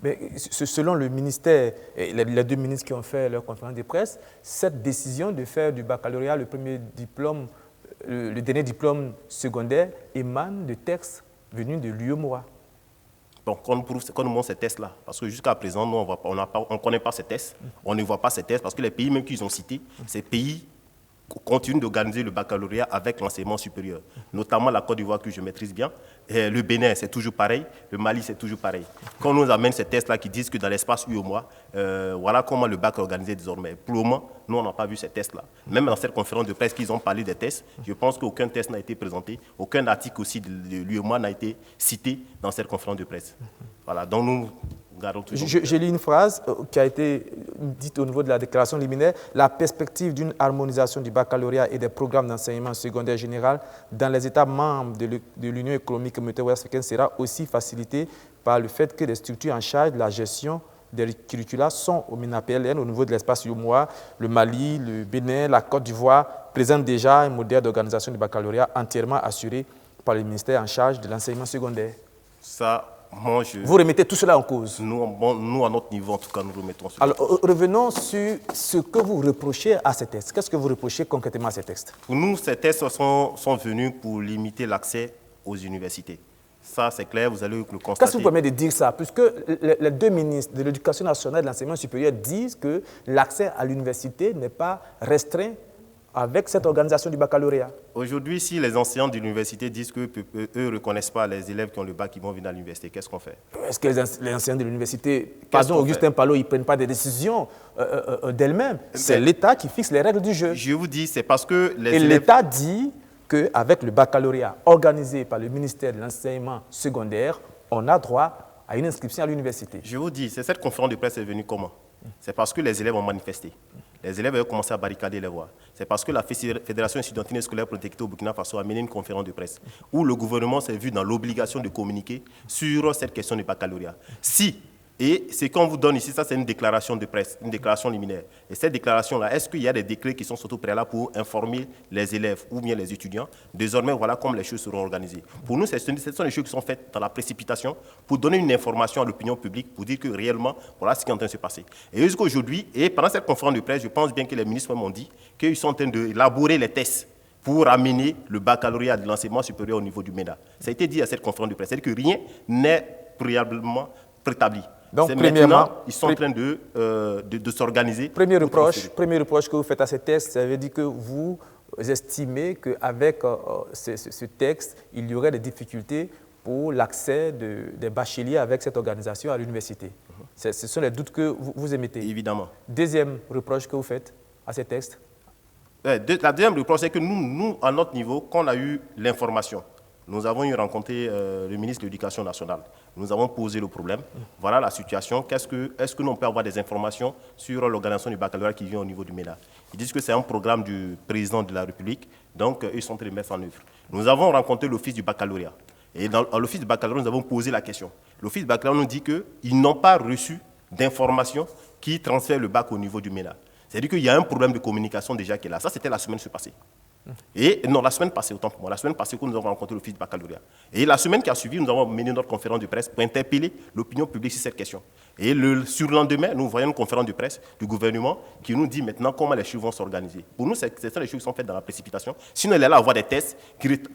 Mais selon le ministère, et les deux ministres qui ont fait leur conférence de presse, cette décision de faire du baccalauréat le premier diplôme, le dernier diplôme secondaire, émane de textes venus de l'UEMOA. Bon, qu'on nous montre ces tests-là, parce que jusqu'à présent, nous, on ne connaît pas ces tests, on ne voit pas ces tests, parce que les pays même qu'ils ont cités, ces pays continuent d'organiser le baccalauréat avec l'enseignement supérieur, notamment la Côte d'Ivoire que je maîtrise bien, et le Bénin c'est toujours pareil, le Mali c'est toujours pareil. Quand on nous amène ces tests-là qui disent que dans l'espace UEMOA, voilà comment le bac est organisé désormais. Pour le moment, nous on n'a pas vu ces tests-là. Même dans cette conférence de presse qu'ils ont parlé des tests, je pense qu'aucun test n'a été présenté, aucun article aussi de l'UEMOA n'a été cité dans cette conférence de presse. Voilà, donc nous gardons toujours... J'ai lu une phrase qui a été dite au niveau de la déclaration liminaire. La perspective d'une harmonisation du baccalauréat et des programmes d'enseignement secondaire général dans les États membres de l'Union économique monétaire ouest-africaine sera aussi facilitée par le fait que les structures en charge de la gestion des curricula sont au MENA-PLN, au niveau de l'espace UEMOA. Le Mali, le Bénin, la Côte d'Ivoire présentent déjà un modèle d'organisation du baccalauréat entièrement assuré par le ministère en charge de l'enseignement secondaire. Ça, moi, vous remettez tout cela en cause? Nous, à notre niveau, en tout cas, nous remettons cela. Alors, revenons sur ce que vous reprochez à ces textes. Qu'est-ce que vous reprochez concrètement à ces textes? Pour nous, ces textes sont venus pour limiter l'accès aux universités. Ça, c'est clair, vous allez le constater. Qu'est-ce que vous permettez de dire ça? Puisque les deux ministres de l'Éducation nationale et de l'enseignement supérieur disent que l'accès à l'université n'est pas restreint avec cette organisation du baccalauréat. Aujourd'hui, si les enseignants de l'université disent qu'eux ne reconnaissent pas les élèves qui ont le bac qui vont venir à l'université, qu'est-ce qu'on fait? Est-ce que les enseignants de l'université, pardon Augustin Palot, ils ne prennent pas des décisions d'elles-mêmes? C'est l'État qui fixe les règles du jeu. Je vous dis, c'est parce que les élèves... Et l'État dit qu'avec le baccalauréat organisé par le ministère de l'enseignement secondaire, on a droit à une inscription à l'université. Je vous dis, cette conférence de presse est venue comment? C'est parce que les élèves ont manifesté. Les élèves ont commencé à barricader les voies. C'est parce que la Fédération estudiantine et scolaire protectée au Burkina Faso a mené une conférence de presse où le gouvernement s'est vu dans l'obligation de communiquer sur cette question du baccalauréat. Et ce qu'on vous donne ici, ça c'est une déclaration de presse, une déclaration liminaire. Et cette déclaration-là, est-ce qu'il y a des décrets qui sont surtout préalables pour informer les élèves ou bien les étudiants? Désormais, voilà comment les choses seront organisées. Pour nous, ce sont des choses qui sont faites dans la précipitation pour donner une information à l'opinion publique, pour dire que réellement, voilà ce qui est en train de se passer. Et jusqu'à aujourd'hui, et pendant cette conférence de presse, je pense bien que les ministres m'ont dit qu'ils sont en train d'élaborer les tests pour amener le baccalauréat de l'enseignement supérieur au niveau du MENA. Ça a été dit à cette conférence de presse, c'est-à-dire que rien n'est préalablement préétabli. Donc, maintenant, ils sont en train de s'organiser. Premier reproche que vous faites à ces textes, ça veut dire que vous estimez qu'avec ce texte, il y aurait des difficultés pour l'accès des bacheliers avec cette organisation à l'université. Ce sont les doutes que vous émettez. Évidemment. Deuxième reproche que vous faites à ces textes? La deuxième reproche, c'est que nous, à notre niveau, quand on a eu l'information, nous avons eu rencontré le ministre de l'Éducation nationale. Nous avons posé le problème. Voilà la situation. Est-ce que nous peut avoir des informations sur l'organisation du baccalauréat qui vient au niveau du MENA? Ils disent que c'est un programme du président de la République, donc ils sont en train de mettre en œuvre. Nous avons rencontré l'office du baccalauréat. Et dans l'office du baccalauréat, nous avons posé la question. L'office du baccalauréat nous dit qu'ils n'ont pas reçu d'informations qui transfèrent le bac au niveau du MENA. C'est-à-dire qu'il y a un problème de communication déjà qui est là. Ça, c'était la semaine passée. Et non, la semaine passée, autant pour moi, la semaine passée que nous avons rencontré l'office du baccalauréat. Et la semaine qui a suivi, nous avons mené notre conférence de presse pour interpeller l'opinion publique sur cette question. Et le surlendemain, nous voyons une conférence de presse du gouvernement qui nous dit maintenant comment les choses vont s'organiser. Pour nous, c'est ça les choses qui sont faites dans la précipitation. Sinon, elle est là à avoir des tests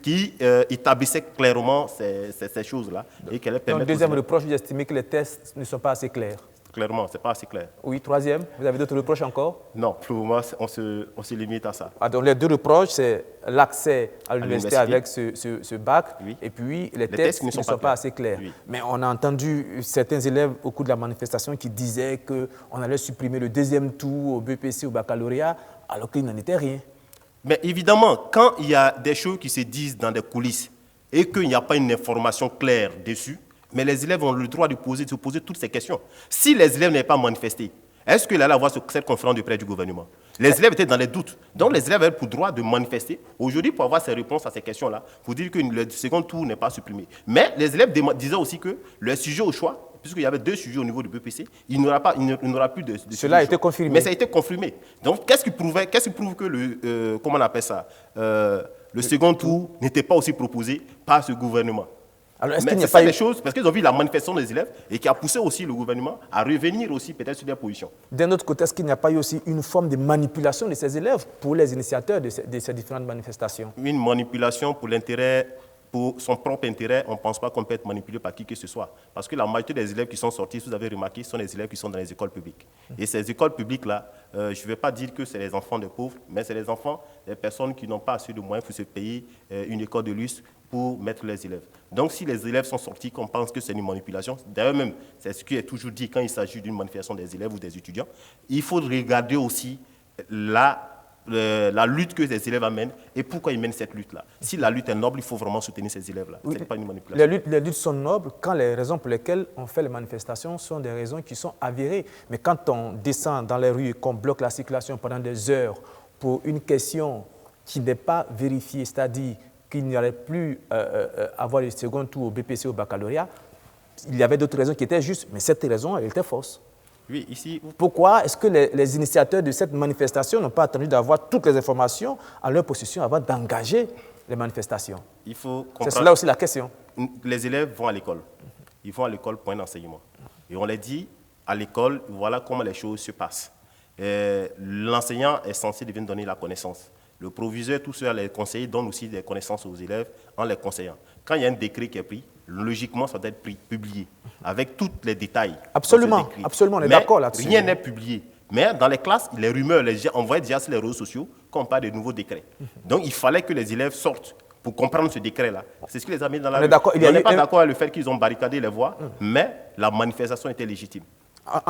qui établissaient clairement ces choses-là. Donc, deuxième reproche, vous estimez que les tests ne sont pas assez clairs? Clairement, ce n'est pas assez clair. Oui, troisième, vous avez d'autres reproches encore? Non, pour le moment, on se limite à ça. Donc les deux reproches, c'est l'accès à l'université avec ce bac, oui. Et puis les tests qui ne sont pas assez clairs. Oui. Mais on a entendu certains élèves au cours de la manifestation qui disaient qu'on allait supprimer le deuxième tour au BPC, au baccalauréat, alors qu'il n'en était rien. Mais évidemment, quand il y a des choses qui se disent dans des coulisses et qu'il n'y a pas une information claire dessus, mais les élèves ont le droit de se poser toutes ces questions. Si les élèves n'avaient pas manifesté, est-ce qu'ils allaient avoir cette conférence de presse du gouvernement? Les élèves étaient dans les doutes. Donc les élèves avaient le droit de manifester. Aujourd'hui, pour avoir ces réponses à ces questions-là, pour dire que le second tour n'est pas supprimé. Mais les élèves disaient aussi que le sujet au choix, puisqu'il y avait 2 sujets au niveau du BPC, il n'y aura plus de Cela a été confirmé. Mais ça a été confirmé. Donc qu'est-ce qui prouve que comment on appelle ça, le second tour n'était pas aussi proposé par ce gouvernement? Alors, est-ce Mais qu'il n'y a c'est pas ça eu... les choses, parce qu'ils ont vu la manifestation des élèves et qui a poussé aussi le gouvernement à revenir aussi peut-être sur des positions. D'un autre côté, est-ce qu'il n'y a pas eu aussi une forme de manipulation de ces élèves pour les initiateurs de ces différentes manifestations? Une manipulation pour son propre intérêt, on ne pense pas qu'on peut être manipulé par qui que ce soit. Parce que la majorité des élèves qui sont sortis, si vous avez remarqué, sont des élèves qui sont dans les écoles publiques. Et ces écoles publiques-là, je ne vais pas dire que c'est les enfants des pauvres, mais c'est les enfants des personnes qui n'ont pas assez de moyens pour se payer une école de luxe pour mettre les élèves. Donc si les élèves sont sortis, qu'on pense que c'est une manipulation, d'ailleurs même, c'est ce qui est toujours dit quand il s'agit d'une manifestation des élèves ou des étudiants, il faut regarder aussi la lutte que les élèves amènent et pourquoi ils mènent cette lutte-là. Si la lutte est noble, il faut vraiment soutenir ces élèves-là. Oui, ce n'est pas une manipulation. Les luttes sont nobles quand les raisons pour lesquelles on fait les manifestations sont des raisons qui sont avérées. Mais quand on descend dans les rues et qu'on bloque la circulation pendant des heures pour une question qui n'est pas vérifiée, c'est-à-dire qu'il n'y allait plus avoir le second tour au BPC au baccalauréat, il y avait d'autres raisons qui étaient justes, mais cette raison, elle était fausse. Oui, ici... Pourquoi est-ce que les initiateurs de cette manifestation n'ont pas attendu d'avoir toutes les informations à leur possession avant d'engager les manifestations? Il faut comprendre... C'est cela aussi la question. Les élèves vont à l'école. Ils vont à l'école pour un enseignement. Et on les dit, à l'école, voilà comment les choses se passent. L'enseignant est censé venir donner la connaissance. Le proviseur, tout cela, les conseillers donnent aussi des connaissances aux élèves en les conseillant. Quand il y a un décret qui est pris, logiquement, ça doit être publié, avec tous les détails. Absolument, absolument, on est d'accord là-dessus. Rien n'est publié. Mais dans les classes, les rumeurs, on voit déjà sur les réseaux sociaux qu'on parle de nouveaux décrets. Donc il fallait que les élèves sortent pour comprendre ce décret-là. C'est ce qui les a mis dans la rue. On n'est pas d'accord avec le fait qu'ils ont barricadé les voies, mais la manifestation était légitime.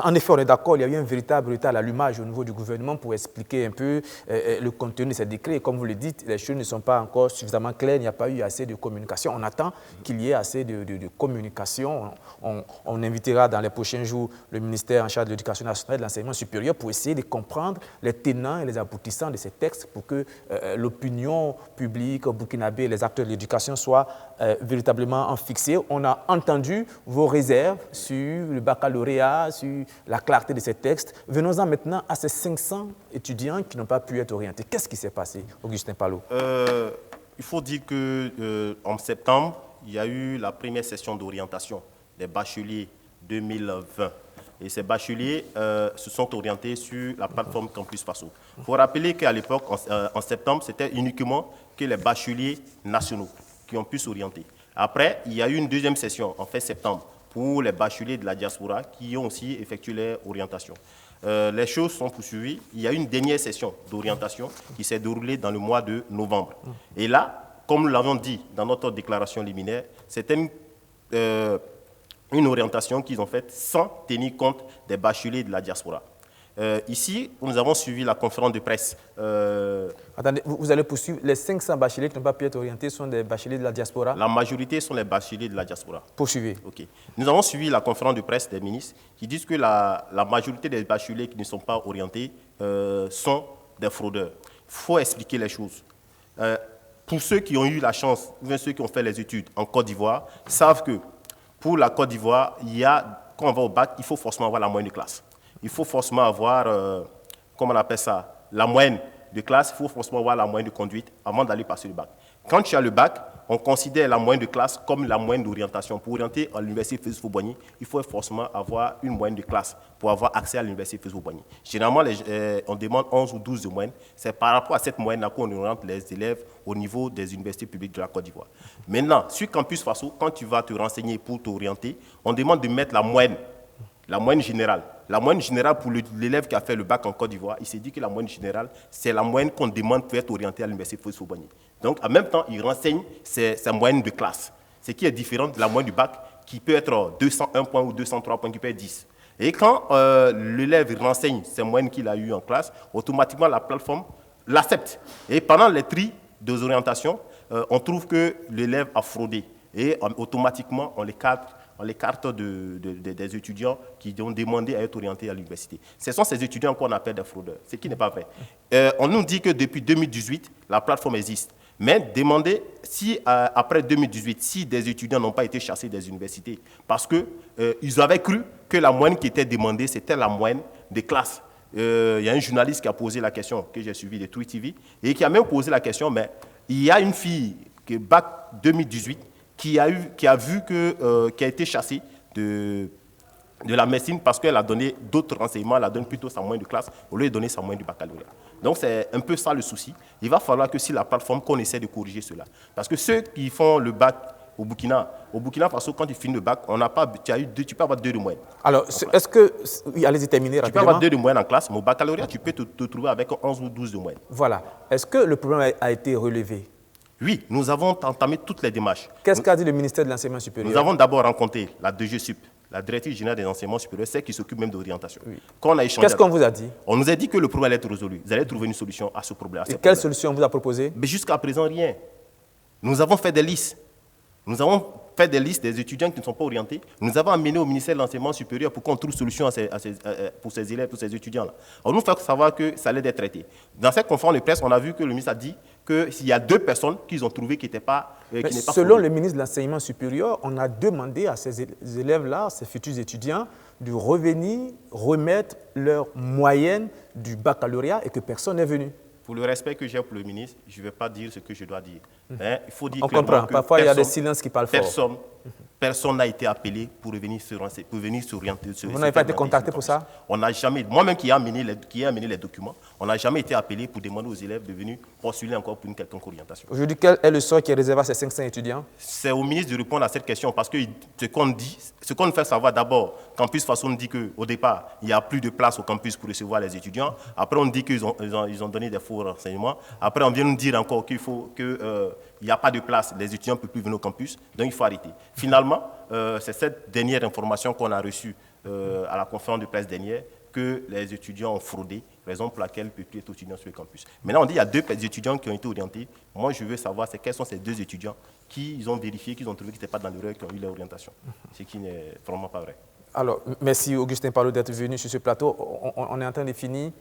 En effet, on est d'accord, il y a eu un véritable retard à l'allumage au niveau du gouvernement pour expliquer un peu le contenu de ces décrets. Et comme vous le dites, les choses ne sont pas encore suffisamment claires, il n'y a pas eu assez de communication. On attend qu'il y ait assez de communication. On invitera dans les prochains jours le ministère en charge de l'Éducation nationale et de l'enseignement supérieur pour essayer de comprendre les tenants et les aboutissants de ces textes pour que l'opinion publique burkinabé et les acteurs de l'éducation soient véritablement fixés. On a entendu vos réserves sur le baccalauréat, sur la clarté de ces textes. Venons-en maintenant à ces 500 étudiants qui n'ont pas pu être orientés. Qu'est-ce qui s'est passé, Augustin Palot? Il faut dire qu'en septembre, il y a eu la première session d'orientation des bacheliers 2020. Et ces bacheliers se sont orientés sur la plateforme Campus Faso. Il faut rappeler qu'à l'époque, en septembre, c'était uniquement que les bacheliers nationaux qui ont pu s'orienter. Après, il y a eu une deuxième session en fin septembre pour les bacheliers de la diaspora qui ont aussi effectué leur orientation. Les choses sont poursuivies. Il y a une dernière session d'orientation qui s'est déroulée dans le mois de novembre. Et là, comme nous l'avons dit dans notre déclaration liminaire, c'était une orientation qu'ils ont faite sans tenir compte des bacheliers de la diaspora. Ici, nous avons suivi la conférence de presse. Attendez, vous allez poursuivre. Les 500 bacheliers qui n'ont pas pu être orientés sont des bacheliers de la diaspora? La majorité sont les bacheliers de la diaspora. Poursuivez. OK. Nous avons suivi la conférence de presse des ministres qui disent que la majorité des bacheliers qui ne sont pas orientés sont des fraudeurs. Il faut expliquer les choses. Pour ceux qui ont eu la chance, ou bien ceux qui ont fait les études en Côte d'Ivoire, savent que pour la Côte d'Ivoire, quand on va au bac, il faut forcément avoir la moyenne de classe. Il faut forcément avoir, comment on appelle ça, la moyenne de classe, il faut forcément avoir la moyenne de conduite avant d'aller passer le bac. Quand tu as le bac, on considère la moyenne de classe comme la moyenne d'orientation. Pour orienter à l'université Félix-Houphouët-Boigny, il faut forcément avoir une moyenne de classe pour avoir accès à l'université Félix-Houphouët-Boigny. Généralement, on demande 11 ou 12 de moyenne. C'est par rapport à cette moyenne-là qu'on oriente les élèves au niveau des universités publiques de la Côte d'Ivoire. Maintenant, sur Campus Faso, quand tu vas te renseigner pour t'orienter, on demande de mettre la moyenne générale. La moyenne générale pour l'élève qui a fait le bac en Côte d'Ivoire, il s'est dit que la moyenne générale, c'est la moyenne qu'on demande pour être orienté à l'université Félix-Houphouët-Boigny. Donc, en même temps, il renseigne sa moyenne de classe, ce qui est différent de la moyenne du bac, qui peut être 201 points ou 203 points, qui peut être 10. Et quand l'élève renseigne ses moyennes qu'il a eues en classe, automatiquement, la plateforme l'accepte. Et pendant les tris des orientations, on trouve que l'élève a fraudé. Et automatiquement, on l'écarte des étudiants qui ont demandé à être orientés à l'université. Ce sont ces étudiants qu'on appelle des fraudeurs, ce qui n'est pas vrai. On nous dit que depuis 2018, la plateforme existe. Mais demandez si, après 2018, si des étudiants n'ont pas été chassés des universités, parce qu'ils avaient cru que la moyenne qui était demandée, c'était la moyenne des classes. Il y a un journaliste qui a posé la question, que j'ai suivi de Tweet TV, et qui a même posé la question, mais il y a une fille qui est bac 2018, qui a été chassée de la médecine parce qu'elle a donné d'autres renseignements, elle a donné plutôt sa moyenne de classe au lieu de donner sa moyenne du baccalauréat. Donc c'est un peu ça le souci. Il va falloir que sur la plateforme, qu'on essaie de corriger cela. Parce que ceux qui font le bac au Burkina Faso, quand tu finis le bac, tu peux avoir 2 de moyenne. Alors, est-ce que... Oui, allez-y, terminer rapidement. Tu peux avoir 2 de moyenne en classe, mais au baccalauréat, tu peux te trouver avec 11 ou 12 de moyenne. Voilà. Est-ce que le problème a été relevé? Oui, nous avons entamé toutes les démarches. Qu'est-ce qu'a dit le ministère de l'Enseignement supérieur? Nous avons d'abord rencontré la DGSUP, la directrice générale des enseignements supérieurs, celle qui s'occupe même d'orientation. Oui. Qu'est-ce qu'on vous a dit? On nous a dit que le problème allait être résolu. Vous allez trouver une solution à ce problème. Et quelle solution on vous a proposée? Mais jusqu'à présent, rien. Nous avons fait des listes. Nous avons fait des listes des étudiants qui ne sont pas orientés. Nous avons amené au ministère de l'Enseignement supérieur pour qu'on trouve solution pour ces élèves, pour ces étudiants-là. On nous fait savoir que ça allait être traité. Dans cette conférence de presse, on a vu que le ministre a dit qu'il y a 2 personnes qu'ils ont trouvées qui n'étaient pas... Selon le ministre de l'Enseignement supérieur, on a demandé à ces élèves-là, ces futurs étudiants, de revenir, remettre leur moyenne du baccalauréat et que personne n'est venu. Pour le respect que j'ai pour le ministre, je ne vais pas dire ce que je dois dire. Hein, il faut dire on comprend. Parfois, il y a des silences qui parlent fort. Personne n'a été appelé pour venir s'orienter. Vous n'avez pas été contacté pour ça? On n'a jamais, moi-même qui ai amené les documents, on n'a jamais été appelé pour demander aux élèves de venir postuler encore pour une quelconque orientation. Aujourd'hui, quel est le sort qui est réservé à ces 500 étudiants? C'est au ministre de répondre à cette question parce que ce qu'on nous fait savoir d'abord, Campus Faso nous dit qu'au départ, il n'y a plus de place au campus pour recevoir les étudiants. Après, on dit qu'ils ont donné des faux renseignements. Après, on vient nous dire encore qu'il faut il n'y a pas de place, les étudiants ne peuvent plus venir au campus, donc il faut arrêter. Finalement, c'est cette dernière information qu'on a reçue à la conférence de presse dernière, que les étudiants ont fraudé, raison pour laquelle ils ne peuvent plus être étudiants sur le campus. Maintenant, on dit qu'il y a 2 étudiants qui ont été orientés. Moi, je veux savoir quels sont ces 2 étudiants qui ont vérifié, qu'ils ont trouvé qu'ils n'étaient pas dans l'erreur, qui ont eu leur orientation. Ce qui n'est vraiment pas vrai. Alors, merci Augustin Palot d'être venu sur ce plateau. On est en train de finir.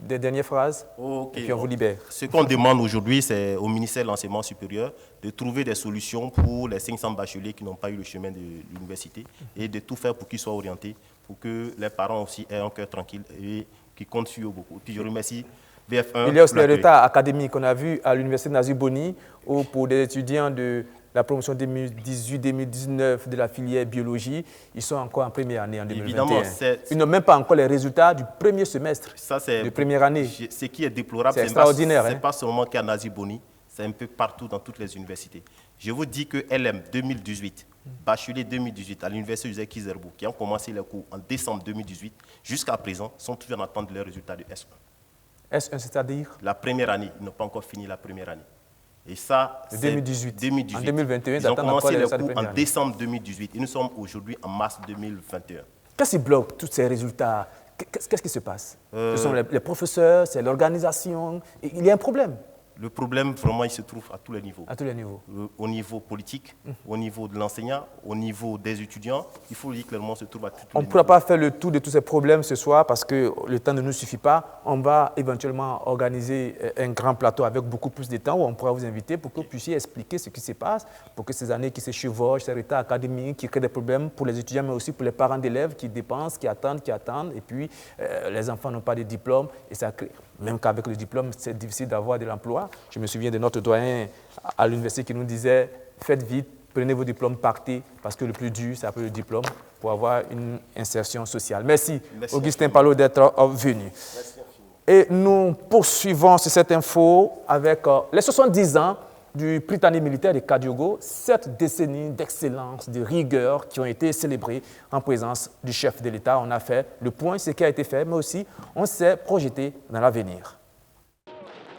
Des dernières phrases, et puis on vous libère. Ce qu'on demande aujourd'hui, c'est au ministère de l'Enseignement supérieur de trouver des solutions pour les 500 bacheliers qui n'ont pas eu le chemin de l'université et de tout faire pour qu'ils soient orientés, pour que les parents aussi aient un cœur tranquille et qu'ils comptent sur eux beaucoup. Puis je remercie BF1. Il y a aussi les retards académiques qu'on a vu à l'université Nazir Bonny, où pour des étudiants de la promotion 2018-2019 de la filière biologie, ils sont encore en première année en 2021. Ils n'ont même pas encore les résultats du premier semestre de première année. Ce qui est déplorable, c'est extraordinaire. Ce n'est pas seulement qu'à Nazir Bonny, c'est un peu partout dans toutes les universités. Je vous dis que LM 2018, bachelier 2018 à l'université Joseph Kizerbo, qui ont commencé les cours en décembre 2018, jusqu'à présent, sont toujours en attente de leurs résultats de S1. S1, c'est-à-dire? La première année, ils n'ont pas encore fini la première année. Et ça, c'est 2018. En 2021, ils ont commencé les cours en décembre 2018 et nous sommes aujourd'hui en mars 2021. Qu'est-ce qui bloque tous ces résultats? Qu'est-ce qui se passe? Ce sont les professeurs, c'est l'organisation. Il y a un problème. Le problème, vraiment, il se trouve à tous les niveaux. À tous les niveaux. Au niveau politique, au niveau de l'enseignant, au niveau des étudiants. Il faut le dire clairement, se trouve à tous les niveaux. On ne pourra pas faire le tour de tous ces problèmes ce soir parce que le temps ne nous suffit pas. On va éventuellement organiser un grand plateau avec beaucoup plus de temps où on pourra vous inviter pour que vous puissiez expliquer ce qui se passe, pour que ces années qui se chevauchent, ces retards académiques qui créent des problèmes pour les étudiants, mais aussi pour les parents d'élèves qui dépensent, qui attendent. Et puis, les enfants n'ont pas de diplôme et ça crée... Même qu'avec le diplôme, c'est difficile d'avoir de l'emploi. Je me souviens de notre doyen à l'université qui nous disait « Faites vite, prenez vos diplômes, partez, parce que le plus dur, c'est après le diplôme pour avoir une insertion sociale. » Merci Augustin Palot d'être venu. Merci. Et nous poursuivons sur cette info avec les 70 ans du Prytanée militaire de Kadiogo, 7 décennies d'excellence, de rigueur qui ont été célébrées en présence du chef de l'État. On a fait le point, ce qui a été fait, mais aussi on s'est projeté dans l'avenir.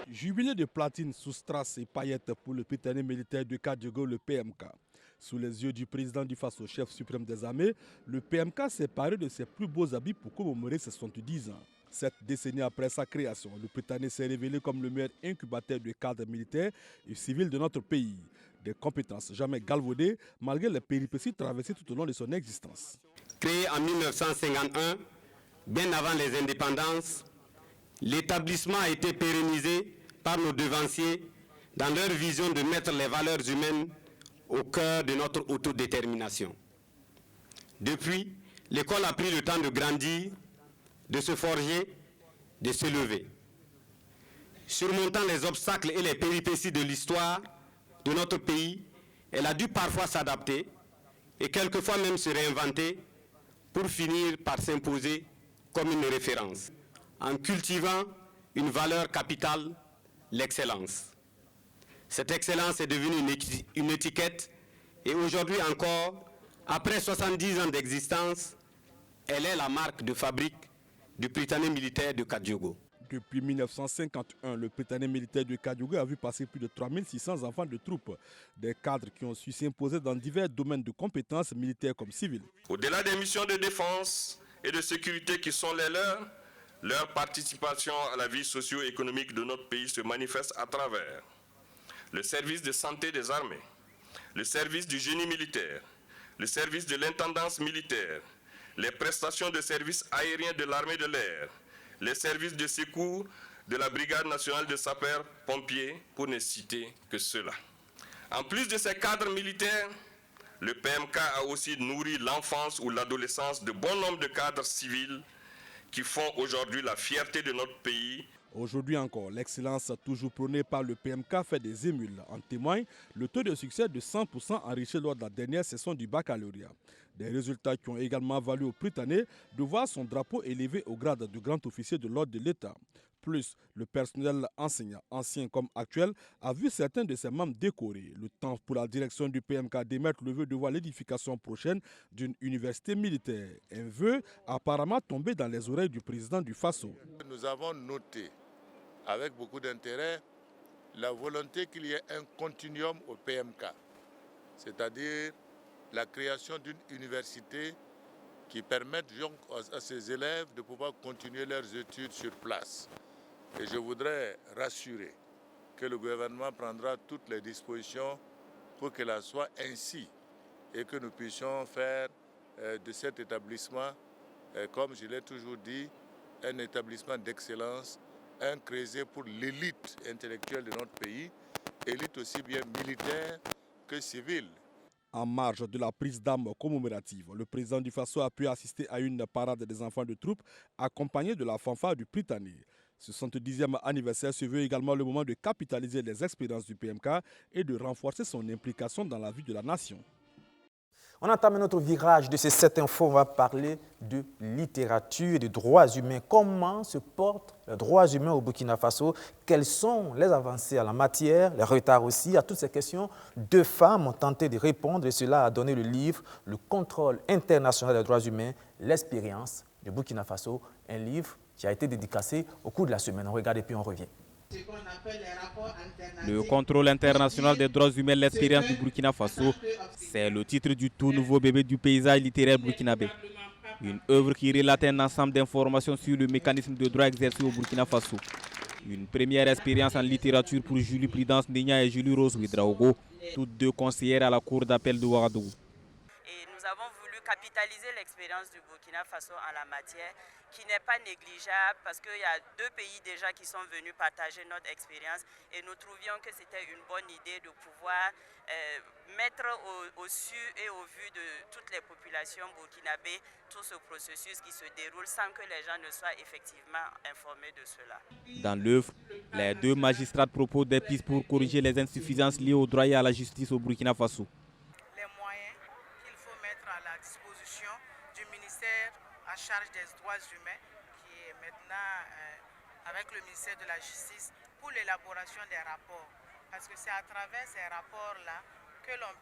Jubilé de platine sous strass et paillettes pour le Prytanée militaire de Kadiogo, le PMK. Sous les yeux du président du Faso, chef suprême des armées, le PMK s'est paré de ses plus beaux habits pour commémorer ses 70 ans. 7 décennies après sa création, le Prytanée s'est révélé comme le meilleur incubateur de cadres militaires et civils de notre pays. Des compétences jamais galvaudées malgré les péripéties traversées tout au long de son existence. Créé en 1951, bien avant les indépendances, l'établissement a été pérennisé par nos devanciers dans leur vision de mettre les valeurs humaines au cœur de notre autodétermination. Depuis, l'école a pris le temps de grandir, de se forger, de se lever. Surmontant les obstacles et les péripéties de l'histoire de notre pays, Elle a dû parfois s'adapter et quelquefois même se réinventer pour finir par s'imposer comme une référence, en cultivant une valeur capitale, l'excellence. Cette excellence est devenue une étiquette et aujourd'hui encore, après 70 ans d'existence, elle est la marque de fabrique du Prytanée militaire de Kadiogo. Depuis 1951, le Prytanée militaire de Kadiogo a vu passer plus de 3600 enfants de troupes, des cadres qui ont su s'imposer dans divers domaines de compétences militaires comme civiles. Au-delà des missions de défense et de sécurité qui sont les leurs, leur participation à la vie socio-économique de notre pays se manifeste à travers le service de santé des armées, le service du génie militaire, le service de l'intendance militaire, les prestations de services aériens de l'armée de l'air, les services de secours de la Brigade nationale de sapeurs-pompiers, pour ne citer que cela. En plus de ces cadres militaires, le PMK a aussi nourri l'enfance ou l'adolescence de bon nombre de cadres civils qui font aujourd'hui la fierté de notre pays. Aujourd'hui encore, l'excellence toujours prônée par le PMK fait des émules. En témoigne le taux de succès de 100% enrichi lors de la dernière session du baccalauréat. Des résultats qui ont également valu au Prytanée de voir son drapeau élevé au grade de grand officier de l'ordre de l'État. Plus, le personnel enseignant, ancien comme actuel, a vu certains de ses membres décorés. Le temps pour la direction du PMK d'émettre le vœu de voir l'édification prochaine d'une université militaire. Un vœu apparemment tombé dans les oreilles du président du Faso. Nous avons noté avec beaucoup d'intérêt la volonté qu'il y ait un continuum au PMK, c'est-à-dire la création d'une université qui permette à ses élèves de pouvoir continuer leurs études sur place. Et je voudrais rassurer que le gouvernement prendra toutes les dispositions pour qu'elle en soit ainsi et que nous puissions faire de cet établissement, comme je l'ai toujours dit, un établissement d'excellence, un creuset pour l'élite intellectuelle de notre pays, élite aussi bien militaire que civile. En marge de la prise d'armes commémorative, le président du Faso a pu assister à une parade des enfants de troupes accompagnée de la fanfare du Prytanée. Ce 70e anniversaire se veut également le moment de capitaliser les expériences du PMK et de renforcer son implication dans la vie de la nation. On entame notre virage de ces 7 infos. On va parler de littérature et de droits humains. Comment se portent les droits humains au Burkina Faso? Quelles sont les avancées en la matière, les retards aussi? À toutes ces questions, 2 femmes ont tenté de répondre et cela a donné le livre « Le contrôle international des droits humains, l'expérience du Burkina Faso », un livre qui a été dédicacé au cours de la semaine. On regarde et puis on revient. Le contrôle international des droits humains, l'expérience du Burkina Faso, c'est le titre du tout nouveau bébé du paysage littéraire burkinabé. Une œuvre qui relate un ensemble d'informations sur le mécanisme de droit exercé au Burkina Faso. Une première expérience en littérature pour Julie Prudence Nigna et Julie Rose Ouedraogo, toutes 2 conseillères à la cour d'appel de Ouagadougou. Et nous avons voulu capitaliser l'expérience du Burkina Faso en la matière, qui n'est pas négligeable parce qu'il y a 2 pays déjà qui sont venus partager notre expérience et nous trouvions que c'était une bonne idée de pouvoir mettre au su et au vu de toutes les populations burkinabées tout ce processus qui se déroule sans que les gens ne soient effectivement informés de cela. Dans l'œuvre, les 2 magistrats proposent des pistes pour corriger les insuffisances liées au droit et à la justice au Burkina Faso. Les moyens qu'il faut mettre à la disposition du ministère en charge des droits humains, qui est maintenant avec le ministère de la Justice, pour l'élaboration des rapports. Parce que c'est à travers ces rapports-là que l'on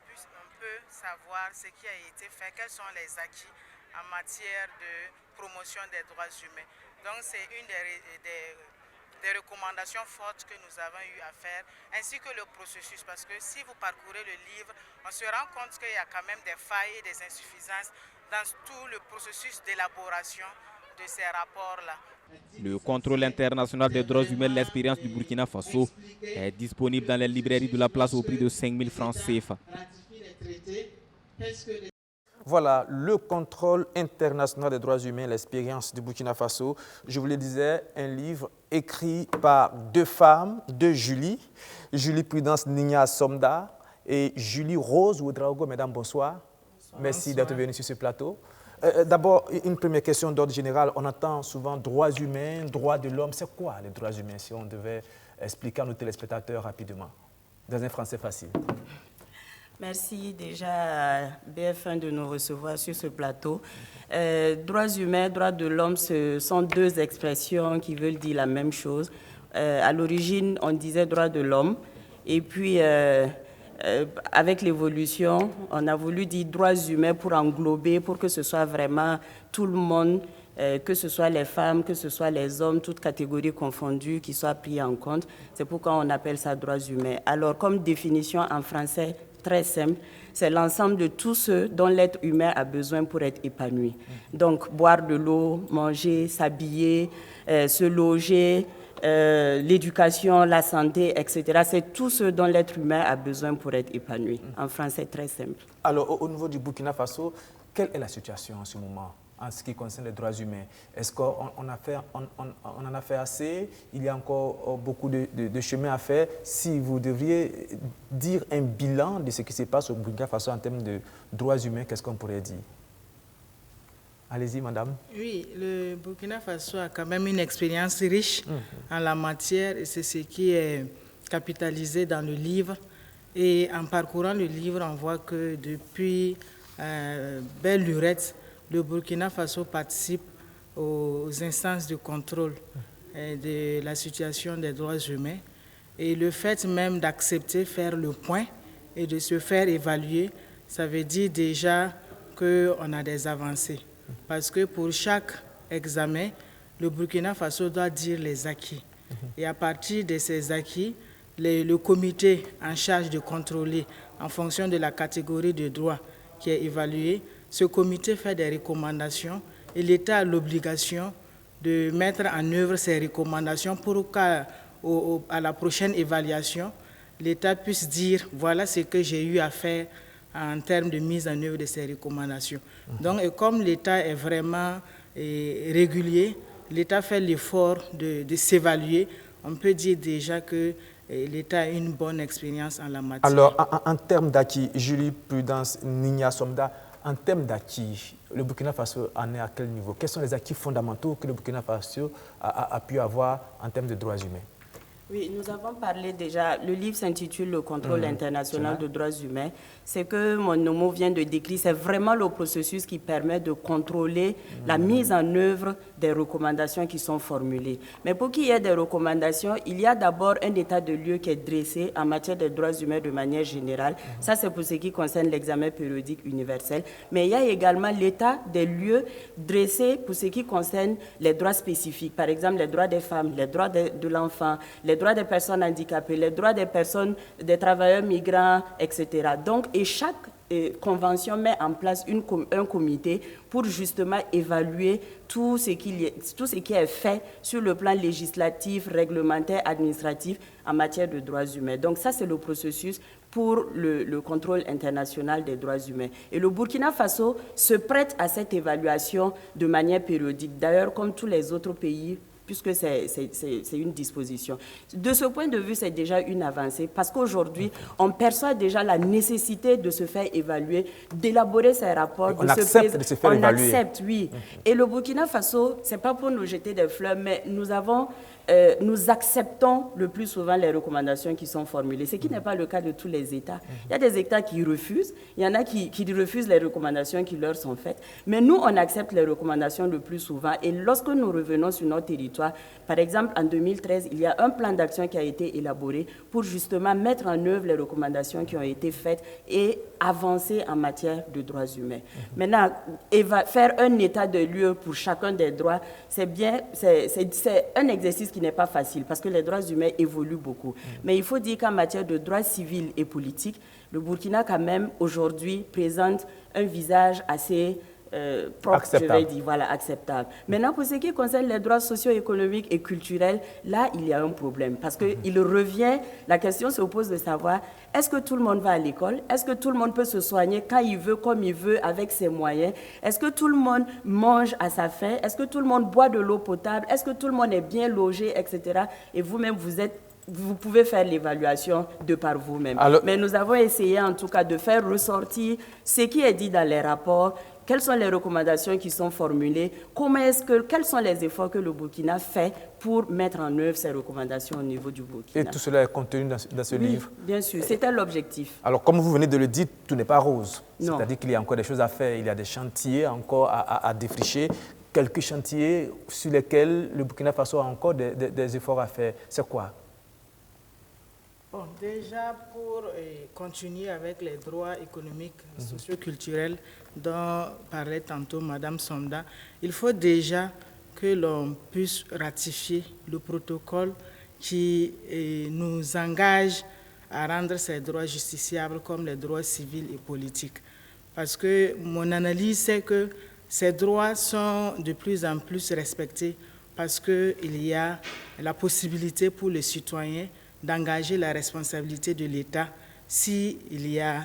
peut savoir ce qui a été fait, quels sont les acquis en matière de promotion des droits humains. Donc c'est une des recommandations fortes que nous avons eu à faire, ainsi que le processus, parce que si vous parcourez le livre, on se rend compte qu'il y a quand même des failles et des insuffisances dans tout le processus d'élaboration de ces rapports-là. Le contrôle international des droits humains, l'expérience du Burkina Faso, est disponible dans les librairies de la place au prix de 5 000 francs CFA. Voilà, le contrôle international des droits humains, l'expérience du Burkina Faso. Je vous le disais, un livre écrit par 2 femmes, 2 Julie, Julie Prudence Nigna Somda et Julie Rose Ouedraogo. Mesdames, bonsoir. Merci d'être venue sur ce plateau. D'abord, une première question d'ordre général. On entend souvent droits humains, droits de l'homme. C'est quoi les droits humains, si on devait expliquer à nos téléspectateurs rapidement, dans un français facile? Merci déjà à BF1 de nous recevoir sur ce plateau. Droits humains, droits de l'homme, ce sont deux expressions qui veulent dire la même chose. À l'origine, on disait droits de l'homme. Et puis, avec l'évolution, on a voulu dire droits humains pour englober, pour que ce soit vraiment tout le monde, que ce soit les femmes, que ce soit les hommes, toutes catégories confondues, qui soient pris en compte. C'est pourquoi on appelle ça droits humains. Alors, comme définition en français, très simple, c'est l'ensemble de tout ce dont l'être humain a besoin pour être épanoui. Donc, boire de l'eau, manger, s'habiller, se loger, l'éducation, la santé, etc. C'est tout ce dont l'être humain a besoin pour être épanoui. En français, très simple. Alors, au niveau du Burkina Faso, quelle est la situation en ce moment en ce qui concerne les droits humains? Est-ce qu'on en a fait assez? Il y a encore beaucoup de chemin à faire. Si vous devriez dire un bilan de ce qui se passe au Burkina Faso en termes de droits humains, qu'est-ce qu'on pourrait dire? Allez-y, madame. Oui, le Burkina Faso a quand même une expérience riche en la matière et c'est ce qui est capitalisé dans le livre. Et en parcourant le livre, on voit que depuis belle lurette, le Burkina Faso participe aux instances de contrôle de la situation des droits humains. Et le fait même d'accepter faire le point et de se faire évaluer, ça veut dire déjà qu'on a des avancées. Parce que pour chaque examen, le Burkina Faso doit dire les acquis. Et à partir de ces acquis, le comité en charge de contrôler en fonction de la catégorie de droits qui est évaluée, ce comité fait des recommandations et l'État a l'obligation de mettre en œuvre ces recommandations pour qu'à la prochaine évaluation, l'État puisse dire voilà ce que j'ai eu à faire en termes de mise en œuvre de ces recommandations. Donc, comme l'État est vraiment régulier, l'État fait l'effort de s'évaluer. On peut dire déjà que l'État a une bonne expérience en la matière. Alors, en termes d'acquis, Julie Prudence Nigna Somda, en termes d'acquis, le Burkina Faso en est à quel niveau? Quels sont les acquis fondamentaux que le Burkina Faso a pu avoir en termes de droits humains? Oui, nous avons parlé déjà, le livre s'intitule « Le contrôle international de droits humains ». C'est que mon mot vient de décrire, c'est vraiment le processus qui permet de contrôler la mise en œuvre des recommandations qui sont formulées. Mais pour qu'il y ait des recommandations, il y a d'abord un état de lieu qui est dressé en matière de droits humains de manière générale. Ça, c'est pour ce qui concerne l'examen périodique universel. Mais il y a également l'état des lieux dressés pour ce qui concerne les droits spécifiques. Par exemple, les droits des femmes, les droits de l'enfant, les droits des personnes handicapées, les droits des personnes, des travailleurs migrants, etc. Donc, et chaque convention met en place un comité pour justement évaluer tout ce qui est fait sur le plan législatif, réglementaire, administratif en matière de droits humains. Donc ça, c'est le processus pour le contrôle international des droits humains. Et le Burkina Faso se prête à cette évaluation de manière périodique. D'ailleurs, comme tous les autres pays, puisque c'est une disposition. De ce point de vue, c'est déjà une avancée, parce qu'aujourd'hui, on perçoit déjà la nécessité de se faire évaluer, d'élaborer ces rapports, on accepte de se faire évaluer. On accepte, oui. Et le Burkina Faso, ce n'est pas pour nous jeter des fleurs, mais nous acceptons le plus souvent les recommandations qui sont formulées, ce qui n'est pas le cas de tous les États. Il y a des États qui refusent, il y en a qui refusent les recommandations qui leur sont faites, mais nous, on accepte les recommandations le plus souvent. Et lorsque nous revenons sur notre territoire, par exemple, en 2013, il y a un plan d'action qui a été élaboré pour justement mettre en œuvre les recommandations qui ont été faites et avancer en matière de droits humains. Maintenant, faire un état de lieu pour chacun des droits, c'est un exercice qui n'est pas facile parce que les droits humains évoluent beaucoup. Mais il faut dire qu'en matière de droits civils et politiques, le Burkina, quand même, aujourd'hui, présente un visage assez propre, acceptable. Je vais dire, voilà, acceptable. Maintenant, pour ce qui concerne les droits socio-économiques et culturels, là, il y a un problème parce qu'il revient, la question se pose de savoir, est-ce que tout le monde va à l'école? Est-ce que tout le monde peut se soigner quand il veut, comme il veut, avec ses moyens? Est-ce que tout le monde mange à sa faim? Est-ce que tout le monde boit de l'eau potable? Est-ce que tout le monde est bien logé, etc. Et vous-même, vous pouvez faire l'évaluation de par vous-même. Mais nous avons essayé, en tout cas, de faire ressortir ce qui est dit dans les rapports, quelles sont les recommandations qui sont formulées, quels sont les efforts que le Burkina fait pour mettre en œuvre ces recommandations au niveau du Burkina. Et tout cela est contenu dans ce livre? Bien sûr, c'était l'objectif. Alors, comme vous venez de le dire, tout n'est pas rose. C'est-à-dire qu'il y a encore des choses à faire, il y a des chantiers encore à défricher, quelques chantiers sur lesquels le Burkina Faso a encore des efforts à faire. C'est quoi? Bon, déjà, pour continuer avec les droits économiques, socio-culturels dont parlait tantôt Mme Somda, il faut déjà que l'on puisse ratifier le protocole qui nous engage à rendre ces droits justiciables comme les droits civils et politiques. Parce que mon analyse, c'est que ces droits sont de plus en plus respectés parce qu'il y a la possibilité pour les citoyens d'engager la responsabilité de l'État s'il y a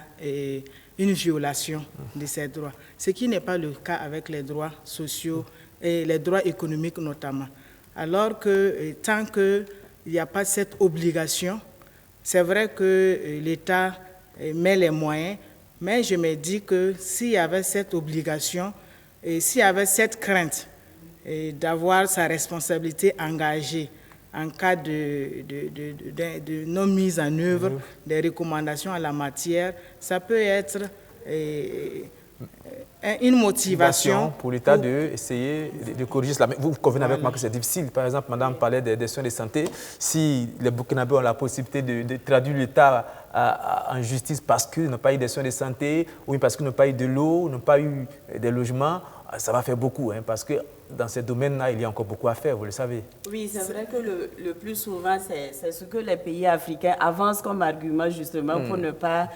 une violation de ces droits. Ce qui n'est pas le cas avec les droits sociaux et les droits économiques notamment. Alors que tant qu'il n'y a pas cette obligation, c'est vrai que l'État met les moyens, mais je me dis que s'il y avait cette obligation et s'il y avait cette crainte d'avoir sa responsabilité engagée en cas de non-mise en œuvre des recommandations en la matière, ça peut être une motivation pour l'État d'essayer de corriger cela. Mais vous convenez avec moi que c'est difficile. Par exemple, Madame parlait des soins de santé. Si les Burkinabés ont la possibilité de traduire l'État en justice parce qu'ils n'ont pas eu des soins de santé, ou parce qu'ils n'ont pas eu de l'eau, n'ont pas eu des logements, ça va faire beaucoup, parce que dans ces domaines-là, il y a encore beaucoup à faire, vous le savez. Oui, c'est vrai que le plus souvent, c'est ce que les pays africains avancent comme argument, justement, pour ne pas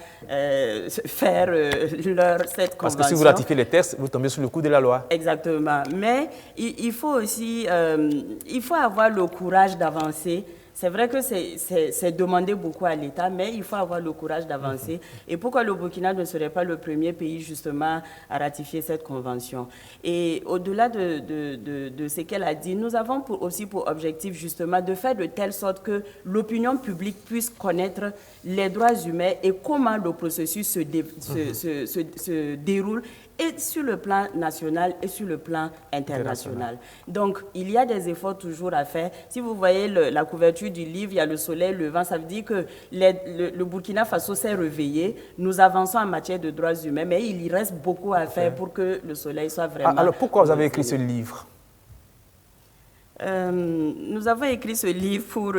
faire cette convention. Parce que si vous ratifiez les textes, vous tombez sous le coup de la loi. Exactement. Mais il faut aussi avoir le courage d'avancer. C'est vrai que c'est demander beaucoup à l'État, mais il faut avoir le courage d'avancer. Et pourquoi le Burkina ne serait pas le premier pays, justement, à ratifier cette convention? Et au-delà de ce qu'elle a dit, nous avons aussi pour objectif, justement, de faire de telle sorte que l'opinion publique puisse connaître les droits humains et comment le processus se déroule, et sur le plan national et sur le plan international. Donc, il y a des efforts toujours à faire. Si vous voyez la couverture du livre, il y a le soleil, le vent, ça veut dire que le Burkina Faso s'est réveillé. Nous avançons en matière de droits humains, mais il y reste beaucoup à faire pour que le soleil soit vraiment... Alors, pourquoi vous avez écrit ce livre? Nous avons écrit ce livre pour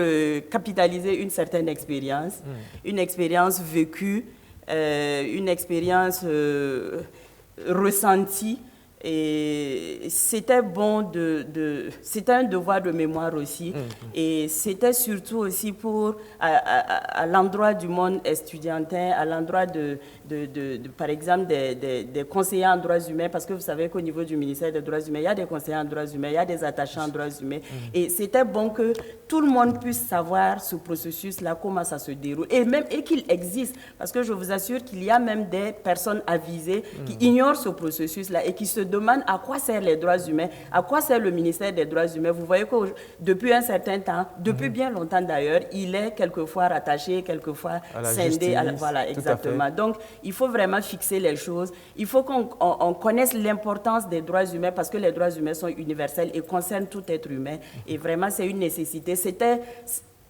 capitaliser une certaine expérience, une expérience vécue, une expérience... ressenti, et c'était bon c'était un devoir de mémoire aussi, et c'était surtout aussi pour à l'endroit du monde estudiantin, à l'endroit par exemple des conseillers en droits humains, parce que vous savez qu'au niveau du ministère des droits humains, il y a des conseillers en droits humains, il y a des attachés en droits humains, et c'était bon que tout le monde puisse savoir ce processus-là, comment ça se déroule, et qu'il existe, parce que je vous assure qu'il y a même des personnes avisées qui ignorent ce processus-là et qui se demandent à quoi servent les droits humains, à quoi sert le ministère des droits humains. Vous voyez que depuis un certain temps, depuis bien longtemps d'ailleurs, il est quelquefois rattaché, quelquefois scindé. Voilà, exactement. Donc, il faut vraiment fixer les choses. Il faut qu'on connaisse l'importance des droits humains, parce que les droits humains sont universels et concernent tout être humain. Et vraiment, c'est une nécessité.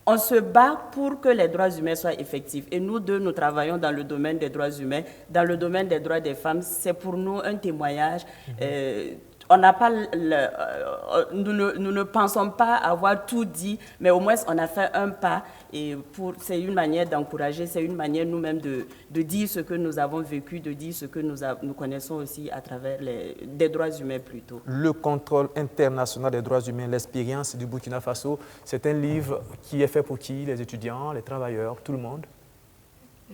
On se bat pour que les droits humains soient effectifs. Et nous deux, nous travaillons dans le domaine des droits humains, dans le domaine des droits des femmes. C'est pour nous un témoignage. On n'a pas nous ne pensons pas avoir tout dit, mais au moins on a fait un pas. Et c'est une manière d'encourager, c'est une manière nous-mêmes de dire ce que nous avons vécu, de dire ce que nous connaissons aussi à travers des droits humains plutôt. Le contrôle international des droits humains, l'expérience du Burkina Faso, c'est un livre qui est fait pour qui? Les étudiants, les travailleurs, tout le monde?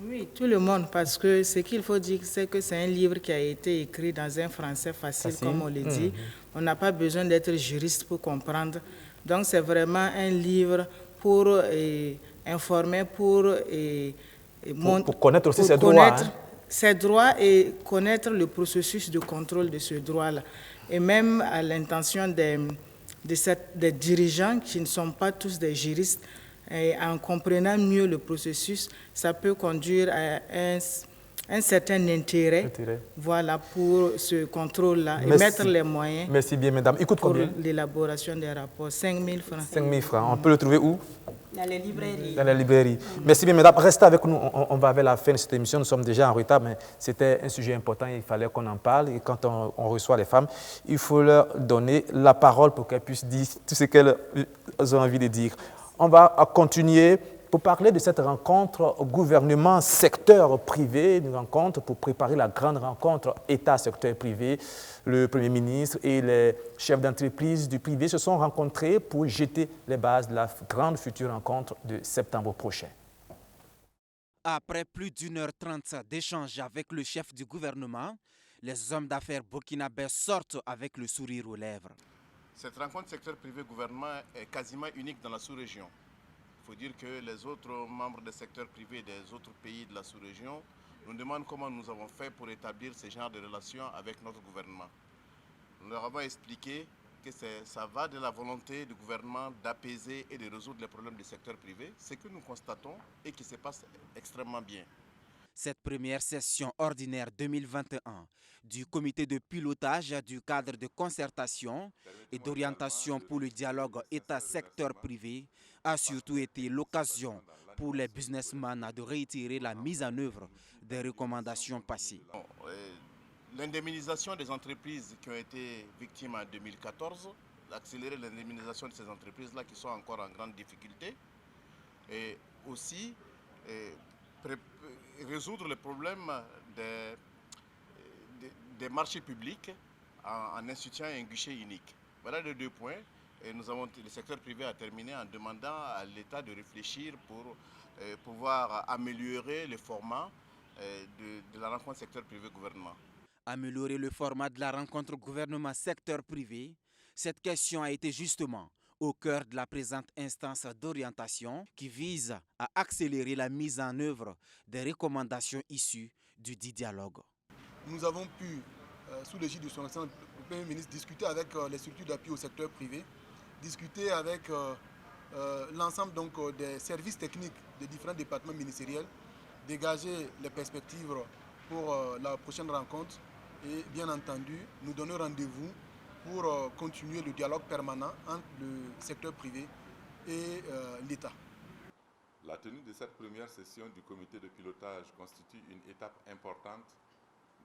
Oui, tout le monde, parce que ce qu'il faut dire, c'est que c'est un livre qui a été écrit dans un français facile. Comme on le dit. On n'a pas besoin d'être juriste pour comprendre. Donc, c'est vraiment un livre pour informer, pour connaître aussi ses droits. Ses droits et connaître le processus de contrôle de ce droit-là. Et même à l'intention des dirigeants qui ne sont pas tous des juristes, et en comprenant mieux le processus, ça peut conduire à un certain intérêt. Voilà, pour ce contrôle-là et mettre les moyens. Merci bien, mesdames. Il coûte combien? Pour l'élaboration des rapports, 5 000 francs. 5 000 francs. On peut le trouver où? Dans les librairies. Dans les librairies. Merci bien, mesdames. Restez avec nous. On va vers la fin de cette émission. Nous sommes déjà en retard, mais c'était un sujet important. Il fallait qu'on en parle. Et quand on reçoit les femmes, il faut leur donner la parole pour qu'elles puissent dire tout ce qu'elles ont envie de dire. On va continuer pour parler de cette rencontre gouvernement-secteur privé, une rencontre pour préparer la grande rencontre État-secteur privé. Le Premier ministre et les chefs d'entreprise du privé se sont rencontrés pour jeter les bases de la grande future rencontre de septembre prochain. Après plus d'1h30 d'échanges avec le chef du gouvernement, les hommes d'affaires burkinabés sortent avec le sourire aux lèvres. Cette rencontre secteur privé-gouvernement est quasiment unique dans la sous-région. Il faut dire que les autres membres des secteurs privés des autres pays de la sous-région nous demandent comment nous avons fait pour établir ce genre de relations avec notre gouvernement. Nous leur avons expliqué que ça va de la volonté du gouvernement d'apaiser et de résoudre les problèmes du secteur privé, ce que nous constatons et qui se passe extrêmement bien. Cette première session ordinaire 2021 du comité de pilotage du cadre de concertation et d'orientation pour le dialogue État-secteur privé a surtout été l'occasion pour les businessmen de réitérer la mise en œuvre des recommandations passées. L'indemnisation des entreprises qui ont été victimes en 2014, accélérer l'indemnisation de ces entreprises-là qui sont encore en grande difficulté, et aussi résoudre le problème des marchés publics en instituant un guichet unique. Voilà les 2 points. Et le secteur privé a terminé en demandant à l'État de réfléchir pour pouvoir améliorer le format de la rencontre secteur privé-gouvernement. Améliorer le format de la rencontre gouvernement-secteur privé, cette question a été justement au cœur de la présente instance d'orientation qui vise à accélérer la mise en œuvre des recommandations issues du dit dialogue. Nous avons pu, sous l'égide de son Excellence le Premier ministre, discuter avec les structures d'appui au secteur privé, discuter avec l'ensemble des services techniques des différents départements ministériels, dégager les perspectives pour la prochaine rencontre et bien entendu nous donner rendez-vous pour continuer le dialogue permanent entre le secteur privé et l'État. La tenue de cette première session du comité de pilotage constitue une étape importante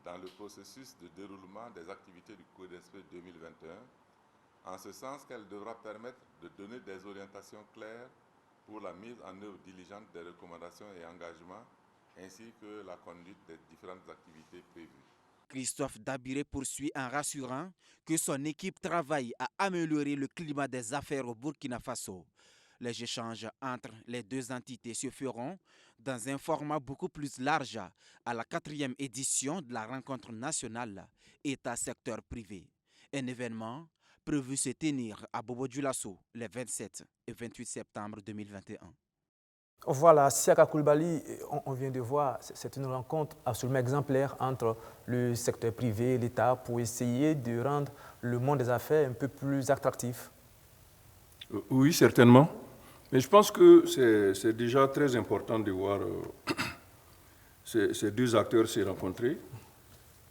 dans le processus de déroulement des activités du CODESP 2021, en ce sens qu'elle devra permettre de donner des orientations claires pour la mise en œuvre diligente des recommandations et engagements, ainsi que la conduite des différentes activités prévues. Christophe Dabiré poursuit en rassurant que son équipe travaille à améliorer le climat des affaires au Burkina Faso. Les échanges entre les 2 entités se feront dans un format beaucoup plus large à la 4e édition de la rencontre nationale État-secteur privé. Un événement prévu se tenir à Bobo-Dioulasso les 27 et 28 septembre 2021. Voilà, Siaka Koulibaly, on vient de voir, c'est une rencontre absolument exemplaire entre le secteur privé et l'État pour essayer de rendre le monde des affaires un peu plus attractif. Oui, certainement. Mais je pense que c'est déjà très important de voir ces 2 acteurs se rencontrer,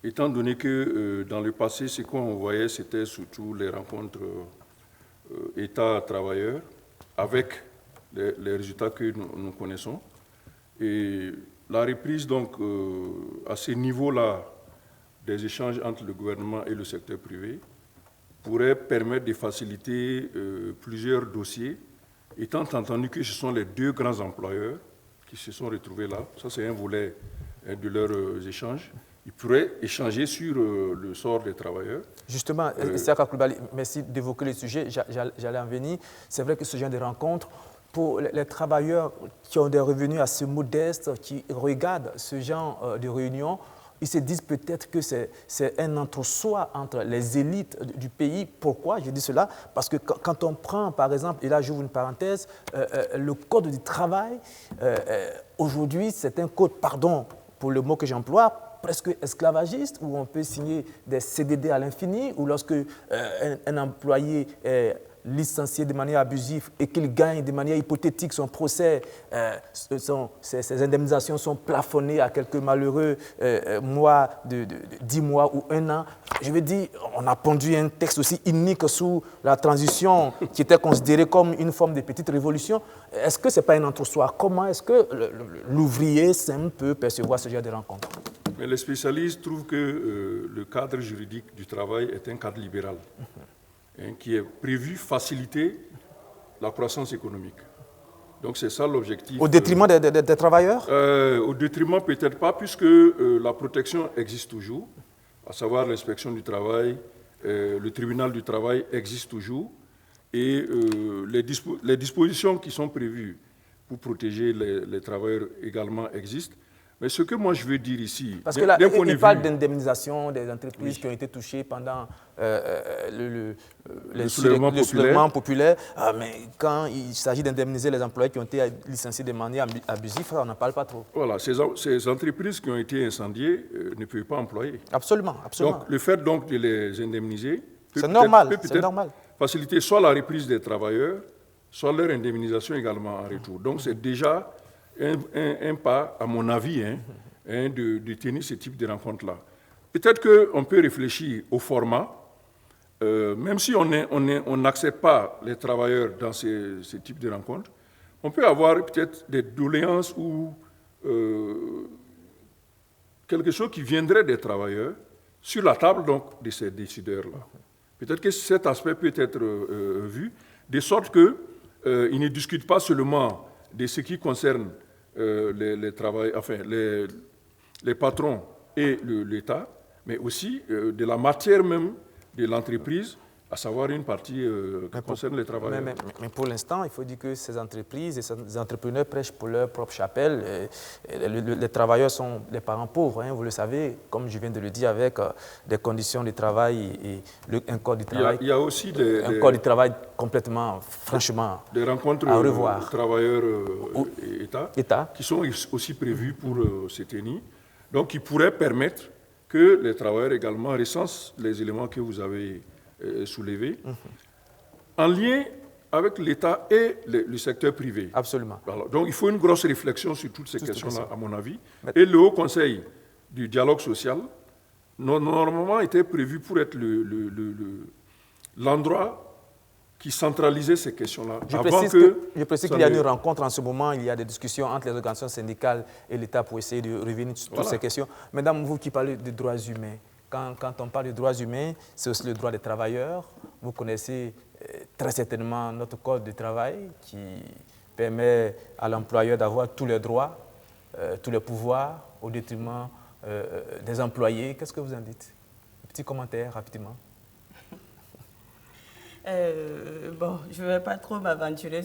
étant donné que dans le passé, ce qu'on voyait, c'était surtout les rencontres État-travailleurs avec les résultats que nous connaissons. Et la reprise, donc, à ce niveau-là, des échanges entre le gouvernement et le secteur privé pourrait permettre de faciliter plusieurs dossiers, étant entendu que ce sont les 2 grands employeurs qui se sont retrouvés là. Ça, c'est un volet de leurs échanges. Ils pourraient échanger sur le sort des travailleurs. Justement, Siaka Koulibaly, merci d'évoquer le sujet. J'allais en venir. C'est vrai que ce genre de rencontre, pour les travailleurs qui ont des revenus assez modestes, qui regardent ce genre de réunion, ils se disent peut-être que c'est un entre-soi entre les élites du pays. Pourquoi je dis cela? Parce que quand on prend, par exemple, et là j'ouvre une parenthèse, le code du travail, aujourd'hui c'est un code, pardon pour le mot que j'emploie, presque esclavagiste, où on peut signer des CDD à l'infini, où lorsque un employé est licencié de manière abusive et qu'il gagne de manière hypothétique son procès, ses indemnisations sont plafonnées à quelques malheureux mois, de 10 mois ou 1 an. Je veux dire, on a pondu un texte aussi inique sous la transition qui était considéré comme une forme de petite révolution. Est-ce que ce n'est pas un entre-soi? Comment est-ce que l'ouvrier simple peut percevoir ce genre de rencontre? Mais les spécialistes trouvent que le cadre juridique du travail est un cadre libéral, qui est prévu faciliter la croissance économique. Donc c'est ça l'objectif. Au détriment des travailleurs? Au détriment peut-être pas, puisque la protection existe toujours, à savoir l'inspection du travail, le tribunal du travail existe toujours, et les dispositions qui sont prévues pour protéger les travailleurs également existent. Mais ce que moi je veux dire ici... Parce que là, il parle d'indemnisation des entreprises qui ont été touchées pendant le soulèvement populaire. Mais quand il s'agit d'indemniser les employés qui ont été licenciés de manière abusive, on n'en parle pas trop. Voilà, ces entreprises qui ont été incendiées ne peuvent pas employer. Absolument, absolument. Donc le fait donc de les indemniser peut normal. Faciliter soit la reprise des travailleurs, soit leur indemnisation également en retour. Donc c'est déjà un pas, à mon avis, de tenir ce type de rencontre-là. Peut-être qu'on peut réfléchir au format, même si on n'accepte pas les travailleurs dans ce type de rencontre, on peut avoir peut-être des doléances ou quelque chose qui viendrait des travailleurs sur la table donc, de ces décideurs-là. Peut-être que cet aspect peut être vu, de sorte qu'ils ne discutent pas seulement de ce qui concerne les patrons et l'État, mais aussi de la matière même de l'entreprise, à savoir une partie qui concerne les travailleurs. Mais pour l'instant, il faut dire que ces entreprises et ces entrepreneurs prêchent pour leur propre chapelle. Les travailleurs sont des parents pauvres, vous le savez, comme je viens de le dire, avec des conditions de travail et un code du travail. Il y a aussi un code du travail complètement, franchement, des rencontres à revoir. Travailleurs et État qui sont aussi prévues pour se tenir, donc qui pourraient permettre que les travailleurs également recensent les éléments que vous avez soulevés, en lien avec l'État et le secteur privé. Absolument. Alors, donc il faut une grosse réflexion sur toutes ces questions-là, à mon avis. Et le Haut Conseil du dialogue social, normalement, était prévu pour être l'endroit qui centralisait ces questions-là. Je précise qu'il y a une rencontre en ce moment, il y a des discussions entre les organisations syndicales et l'État pour essayer de revenir sur toutes ces questions. Mesdames, vous qui parlez des droits humains, quand on parle de droits humains, c'est aussi le droit des travailleurs. Vous connaissez très certainement notre code de travail qui permet à l'employeur d'avoir tous les droits, tous les pouvoirs au détriment des employés. Qu'est-ce que vous en dites? Petit commentaire rapidement. Bon, je ne vais pas trop m'aventurer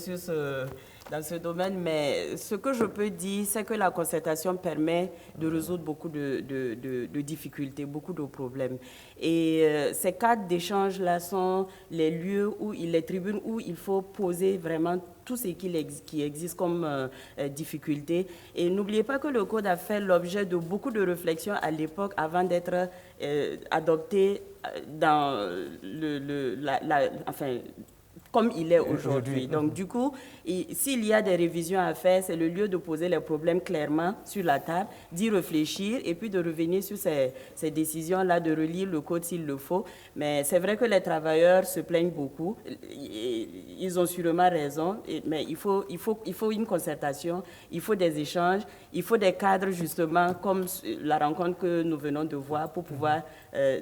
dans ce domaine, mais ce que je peux dire, c'est que la concertation permet de résoudre beaucoup de difficultés, beaucoup de problèmes. Et ces cadres d'échange-là sont les lieux, les tribunes où il faut poser vraiment tout ce qui existe comme difficulté. Et n'oubliez pas que le Code a fait l'objet de beaucoup de réflexions à l'époque avant d'être adopté dans comme il est aujourd'hui. Donc, du coup, s'il y a des révisions à faire, c'est le lieu de poser les problèmes clairement sur la table, d'y réfléchir et puis de revenir sur ces décisions-là, de relire le code s'il le faut. Mais c'est vrai que les travailleurs se plaignent beaucoup. Ils ont sûrement raison, mais il faut une concertation, il faut des échanges, il faut des cadres, justement, comme la rencontre que nous venons de voir, pour pouvoir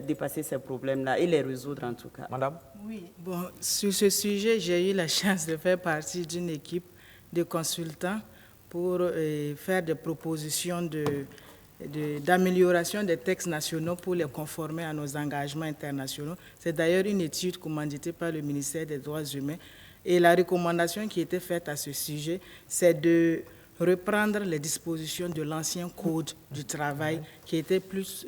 dépasser ces problèmes-là et les résoudre, en tout cas. Madame? Oui, bon, sur ce sujet, j'ai eu la chance de faire partie d'une équipe de consultants pour faire des propositions d'amélioration des textes nationaux pour les conformer à nos engagements internationaux. C'est d'ailleurs une étude commanditée par le ministère des Droits humains. Et la recommandation qui était faite à ce sujet, c'est de reprendre les dispositions de l'ancien Code du travail qui était plus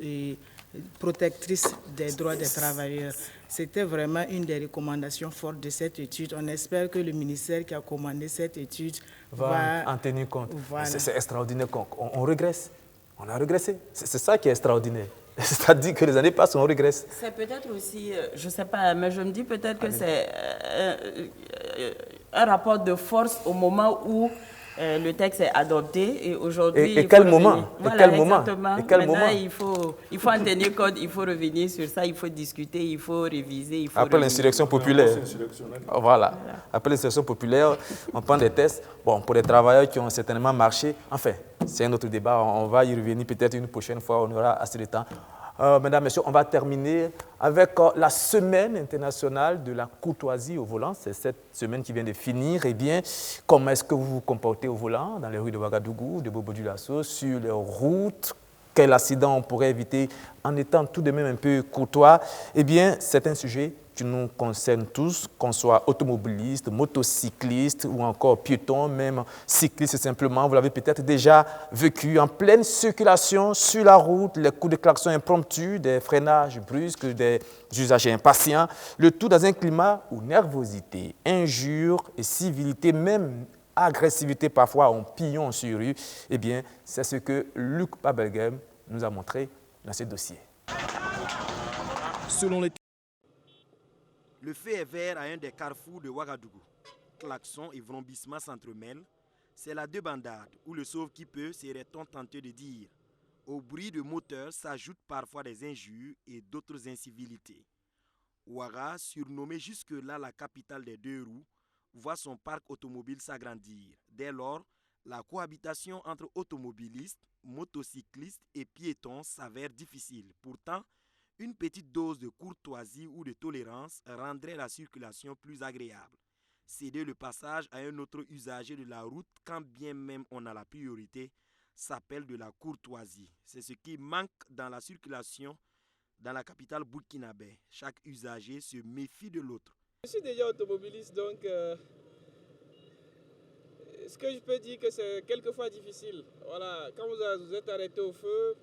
protectrice des droits des travailleurs. C'était vraiment une des recommandations fortes de cette étude. On espère que le ministère qui a commandé cette étude va en tenir compte. Voilà. C'est extraordinaire. On régresse. On a régressé. C'est ça qui est extraordinaire. C'est-à-dire que les années passent, on régresse. C'est peut-être aussi, je ne sais pas, mais je me dis peut-être que c'est un rapport de force au moment où le texte est adopté. Et aujourd'hui, et quel moment? Voilà, et quel moment? Exactement. Et quel Maintenant, moment? il faut en tenir compte, il faut revenir sur ça, il faut discuter, il faut réviser. Il faut Après l'insurrection populaire. Voilà. Voilà. Après l'insurrection populaire, on prend des tests. Bon, pour les travailleurs qui ont certainement marché, enfin, c'est un autre débat. On va y revenir peut-être une prochaine fois, on aura assez de temps. Mesdames, Messieurs, on va terminer avec la semaine internationale de la courtoisie au volant. C'est cette semaine qui vient de finir. Eh bien, comment est-ce que vous vous comportez au volant dans les rues de Ouagadougou, de Bobo-Dioulasso, sur les routes? Quel accident on pourrait éviter en étant tout de même un peu courtois? Eh bien, c'est un sujet qui nous concerne tous, qu'on soit automobiliste, motocycliste ou encore piéton, même cycliste simplement. Vous l'avez peut-être déjà vécu en pleine circulation sur la route, les coups de klaxon impromptus, des freinages brusques, des usagers impatients, le tout dans un climat où nervosité, injures et civilité, même agressivité parfois en pillon sur rue, eh bien, c'est ce que Luc Pabelgem nous a montré dans ce dossier. Selon les... Le feu est vert à un des carrefours de Ouagadougou. Klaxon et vrombissement s'entremêlent. C'est la débandade où le sauve-qui-peut serait-on tenté de dire. Au bruit de moteur s'ajoutent parfois des injures et d'autres incivilités. Ouaga, surnommée jusque-là la capitale des deux roues, voit son parc automobile s'agrandir. Dès lors, la cohabitation entre automobilistes, motocyclistes et piétons s'avère difficile. Pourtant, une petite dose de courtoisie ou de tolérance rendrait la circulation plus agréable. Céder le passage à un autre usager de la route, quand bien même on a la priorité, s'appelle de la courtoisie. C'est ce qui manque dans la circulation dans la capitale burkinabé. Chaque usager se méfie de l'autre. Je suis déjà automobiliste, donc ce que je peux dire que c'est quelquefois difficile. Voilà, quand vous êtes arrêté au feu,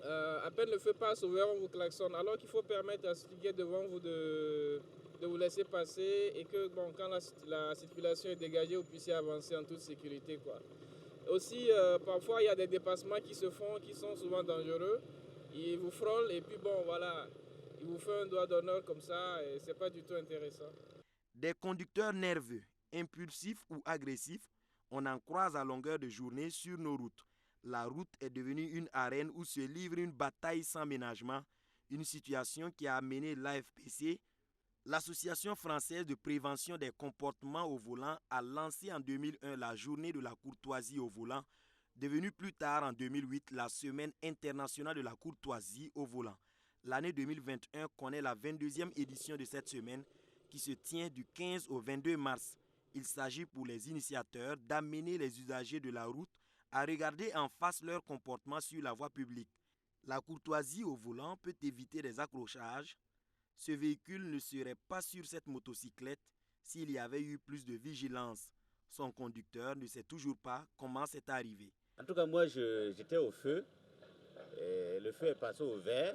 à peine le feu passe, au vert, on vous klaxonne, alors qu'il faut permettre à celui qui est devant vous de vous laisser passer et que bon, quand la circulation est dégagée, vous puissiez avancer en toute sécurité, quoi. Aussi, parfois, il y a des dépassements qui se font, qui sont souvent dangereux. Ils vous frôlent et puis bon, voilà, ils vous font un doigt d'honneur comme ça et c'est pas du tout intéressant. Des conducteurs nerveux, impulsifs ou agressifs, on en croise à longueur de journée sur nos routes. La route est devenue une arène où se livre une bataille sans ménagement, une situation qui a amené l'AFPC, l'Association française de prévention des comportements au volant, a lancé en 2001 la journée de la courtoisie au volant, devenue plus tard en 2008 la semaine internationale de la courtoisie au volant. L'année 2021 connaît la 22e édition de cette semaine qui se tient du 15 au 22 mars. Il s'agit pour les initiateurs d'amener les usagers de la route à regarder en face leur comportement sur la voie publique. La courtoisie au volant peut éviter des accrochages. Ce véhicule ne serait pas sur cette motocyclette s'il y avait eu plus de vigilance. Son conducteur ne sait toujours pas comment c'est arrivé. En tout cas, moi, j'étais au feu. Et le feu est passé au vert.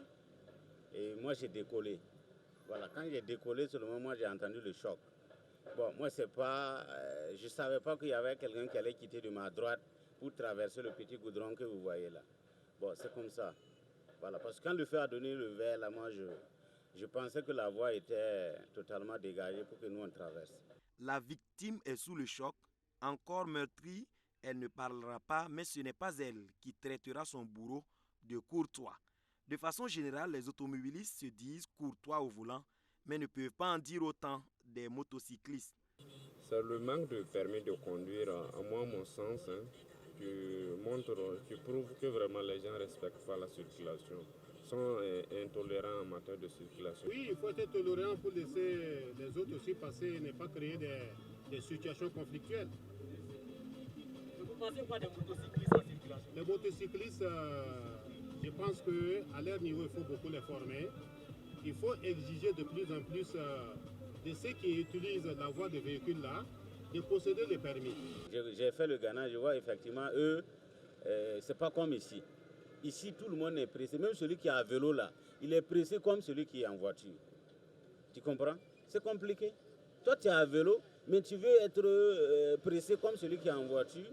Et moi, j'ai décollé. Voilà, quand j'ai décollé, sur le moment, j'ai entendu le choc. Bon, moi, c'est pas... je ne savais pas qu'il y avait quelqu'un qui allait quitter de ma droite pour traverser le petit goudron que vous voyez là. Bon, c'est comme ça. Voilà, parce que quand le feu a donné le vert, là, moi, je pensais que la voie était totalement dégagée pour que nous, on traverse. La victime est sous le choc, encore meurtrie. Elle ne parlera pas, mais ce n'est pas elle qui traitera son bourreau de courtois. De façon générale, les automobilistes se disent courtois au volant, mais ne peuvent pas en dire autant des motocyclistes. C'est le manque de permis de conduire, à moi, à mon sens, qui prouve que vraiment les gens ne respectent pas la circulation, sont intolérants en matière de circulation. Oui, il faut être tolérant pour laisser les autres aussi passer et ne pas créer des situations conflictuelles. Vous pensez quoi des motocyclistes en circulation? Les motocyclistes, je pense qu'à leur niveau, il faut beaucoup les former. Il faut exiger de plus en plus de ceux qui utilisent la voie de véhicule-là de posséder le permis. J'ai fait le Ghana, je vois effectivement, eux, c'est pas comme ici. Ici, tout le monde est pressé. Même celui qui est à vélo là, il est pressé comme celui qui est en voiture. Tu comprends? C'est compliqué. Toi, tu es à vélo, mais tu veux être pressé comme celui qui est en voiture.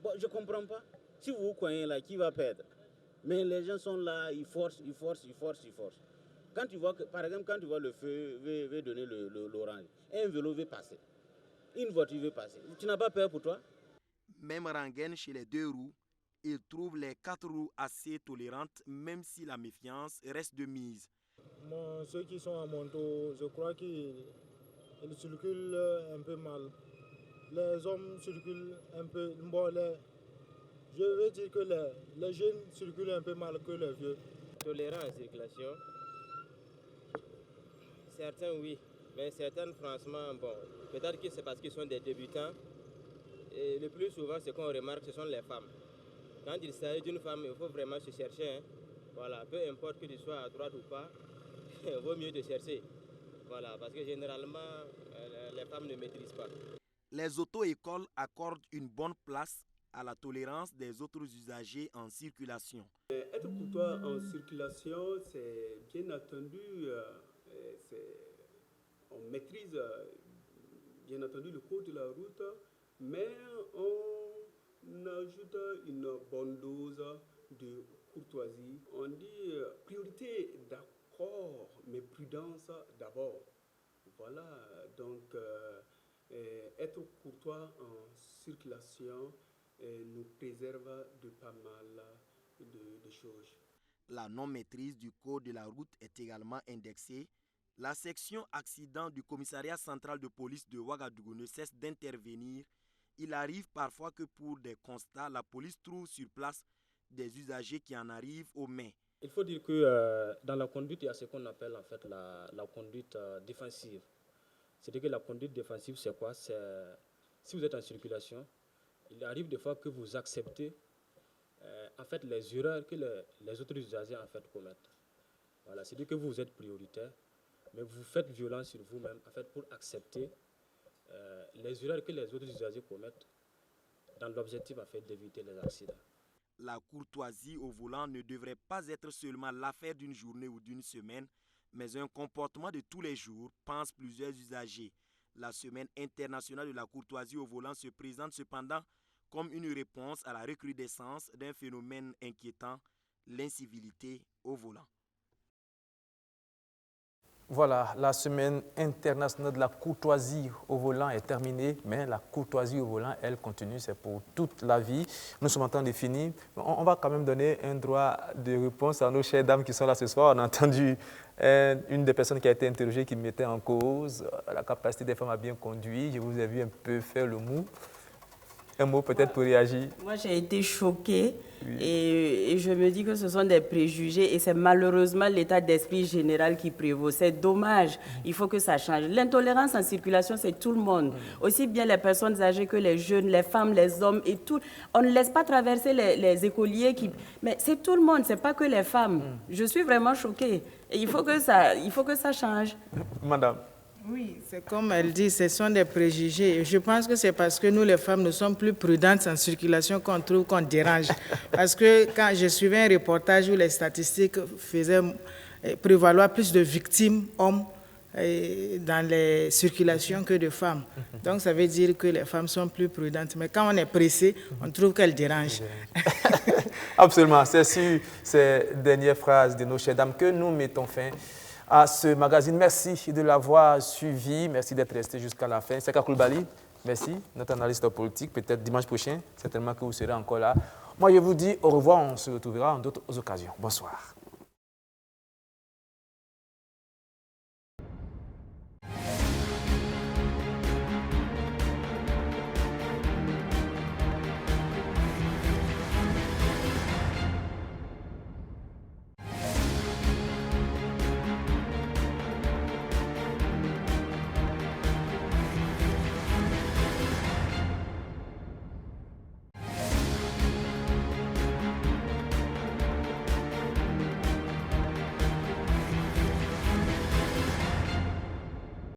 Bon, je ne comprends pas. Si vous vous coignez là, qui va perdre? Mais les gens sont là, ils forcent. Quand tu vois que, par exemple, quand tu vois le feu veut donner l'orange, un vélo veut passer, une voiture veut passer, tu n'as pas peur pour toi? Même rengaine chez les 2 roues, ils trouvent les 4 roues assez tolérantes, même si la méfiance reste de mise. Bon, ceux qui sont à moto, je crois qu'ils circulent un peu mal. Les hommes circulent un peu... Bon, je veux dire que les jeunes circulent un peu mal que les vieux. Tolérant en circulation, certains oui, mais certains franchement, bon, peut-être que c'est parce qu'ils sont des débutants. Et le plus souvent, ce qu'on remarque, ce sont les femmes. Quand il s'agit d'une femme, il faut vraiment se chercher. Hein. Voilà, peu importe que tu sois à droite ou pas, il vaut mieux te chercher. Voilà, parce que généralement, les femmes ne maîtrisent pas. Les auto-écoles accordent une bonne place à la tolérance des autres usagers en circulation. Être courtois en circulation, c'est bien entendu, on maîtrise bien entendu le code de la route, mais on ajoute une bonne dose de courtoisie. On dit priorité d'accord, mais prudence d'abord. Voilà, donc être courtois en circulation nous préserve de pas mal de choses. La non-maîtrise du code de la route est également indexée. La section accident du commissariat central de police de Ouagadougou ne cesse d'intervenir. Il arrive parfois que pour des constats, la police trouve sur place des usagers qui en arrivent aux mains. Il faut dire que dans la conduite, il y a ce qu'on appelle en fait la conduite défensive. C'est-à-dire que la conduite défensive, c'est quoi? Si vous êtes en circulation, il arrive des fois que vous acceptez en fait les erreurs que les autres usagers en fait commettent. Voilà, c'est-à-dire que vous êtes prioritaire, mais vous faites violence sur vous-même en fait pour accepter les erreurs que les autres usagers commettent dans l'objectif en fait d'éviter les accidents. La courtoisie au volant ne devrait pas être seulement l'affaire d'une journée ou d'une semaine, mais un comportement de tous les jours, pensent plusieurs usagers. La semaine internationale de la courtoisie au volant se présente cependant comme une réponse à la recrudescence d'un phénomène inquiétant, l'incivilité au volant. Voilà, la semaine internationale de la courtoisie au volant est terminée, mais la courtoisie au volant, elle continue, c'est pour toute la vie. Nous sommes en train de finir. On va quand même donner un droit de réponse à nos chères dames qui sont là ce soir. On a entendu une des personnes qui a été interrogée qui mettait en cause la capacité des femmes à bien conduire. Je vous ai vu un peu faire le mou. Un mot peut-être pour réagir. Moi, j'ai été choquée et je me dis que ce sont des préjugés et c'est malheureusement l'état d'esprit général qui prévaut. C'est dommage, il faut que ça change. L'intolérance en circulation, c'est tout le monde. Aussi bien les personnes âgées que les jeunes, les femmes, les hommes et tout. On ne laisse pas traverser les écoliers. Mais c'est tout le monde, ce n'est pas que les femmes. Je suis vraiment choquée. Et il faut que ça change. Madame. Oui, c'est comme elle dit, ce sont des préjugés. Je pense que c'est parce que nous, les femmes, nous sommes plus prudentes en circulation qu'on trouve qu'on dérange. Parce que quand je suivais un reportage où les statistiques faisaient prévaloir plus de victimes hommes dans les circulations que de femmes. Donc ça veut dire que les femmes sont plus prudentes. Mais quand on est pressé, on trouve qu'elles dérangent. Absolument. C'est sur ces dernières phrases de nos chères dames que nous mettons fin à ce magazine. Merci de l'avoir suivi. Merci d'être resté jusqu'à la fin. Seka Coulibaly, merci, notre analyste politique. Peut-être dimanche prochain, certainement que vous serez encore là. Moi, je vous dis au revoir. On se retrouvera en d'autres occasions. Bonsoir.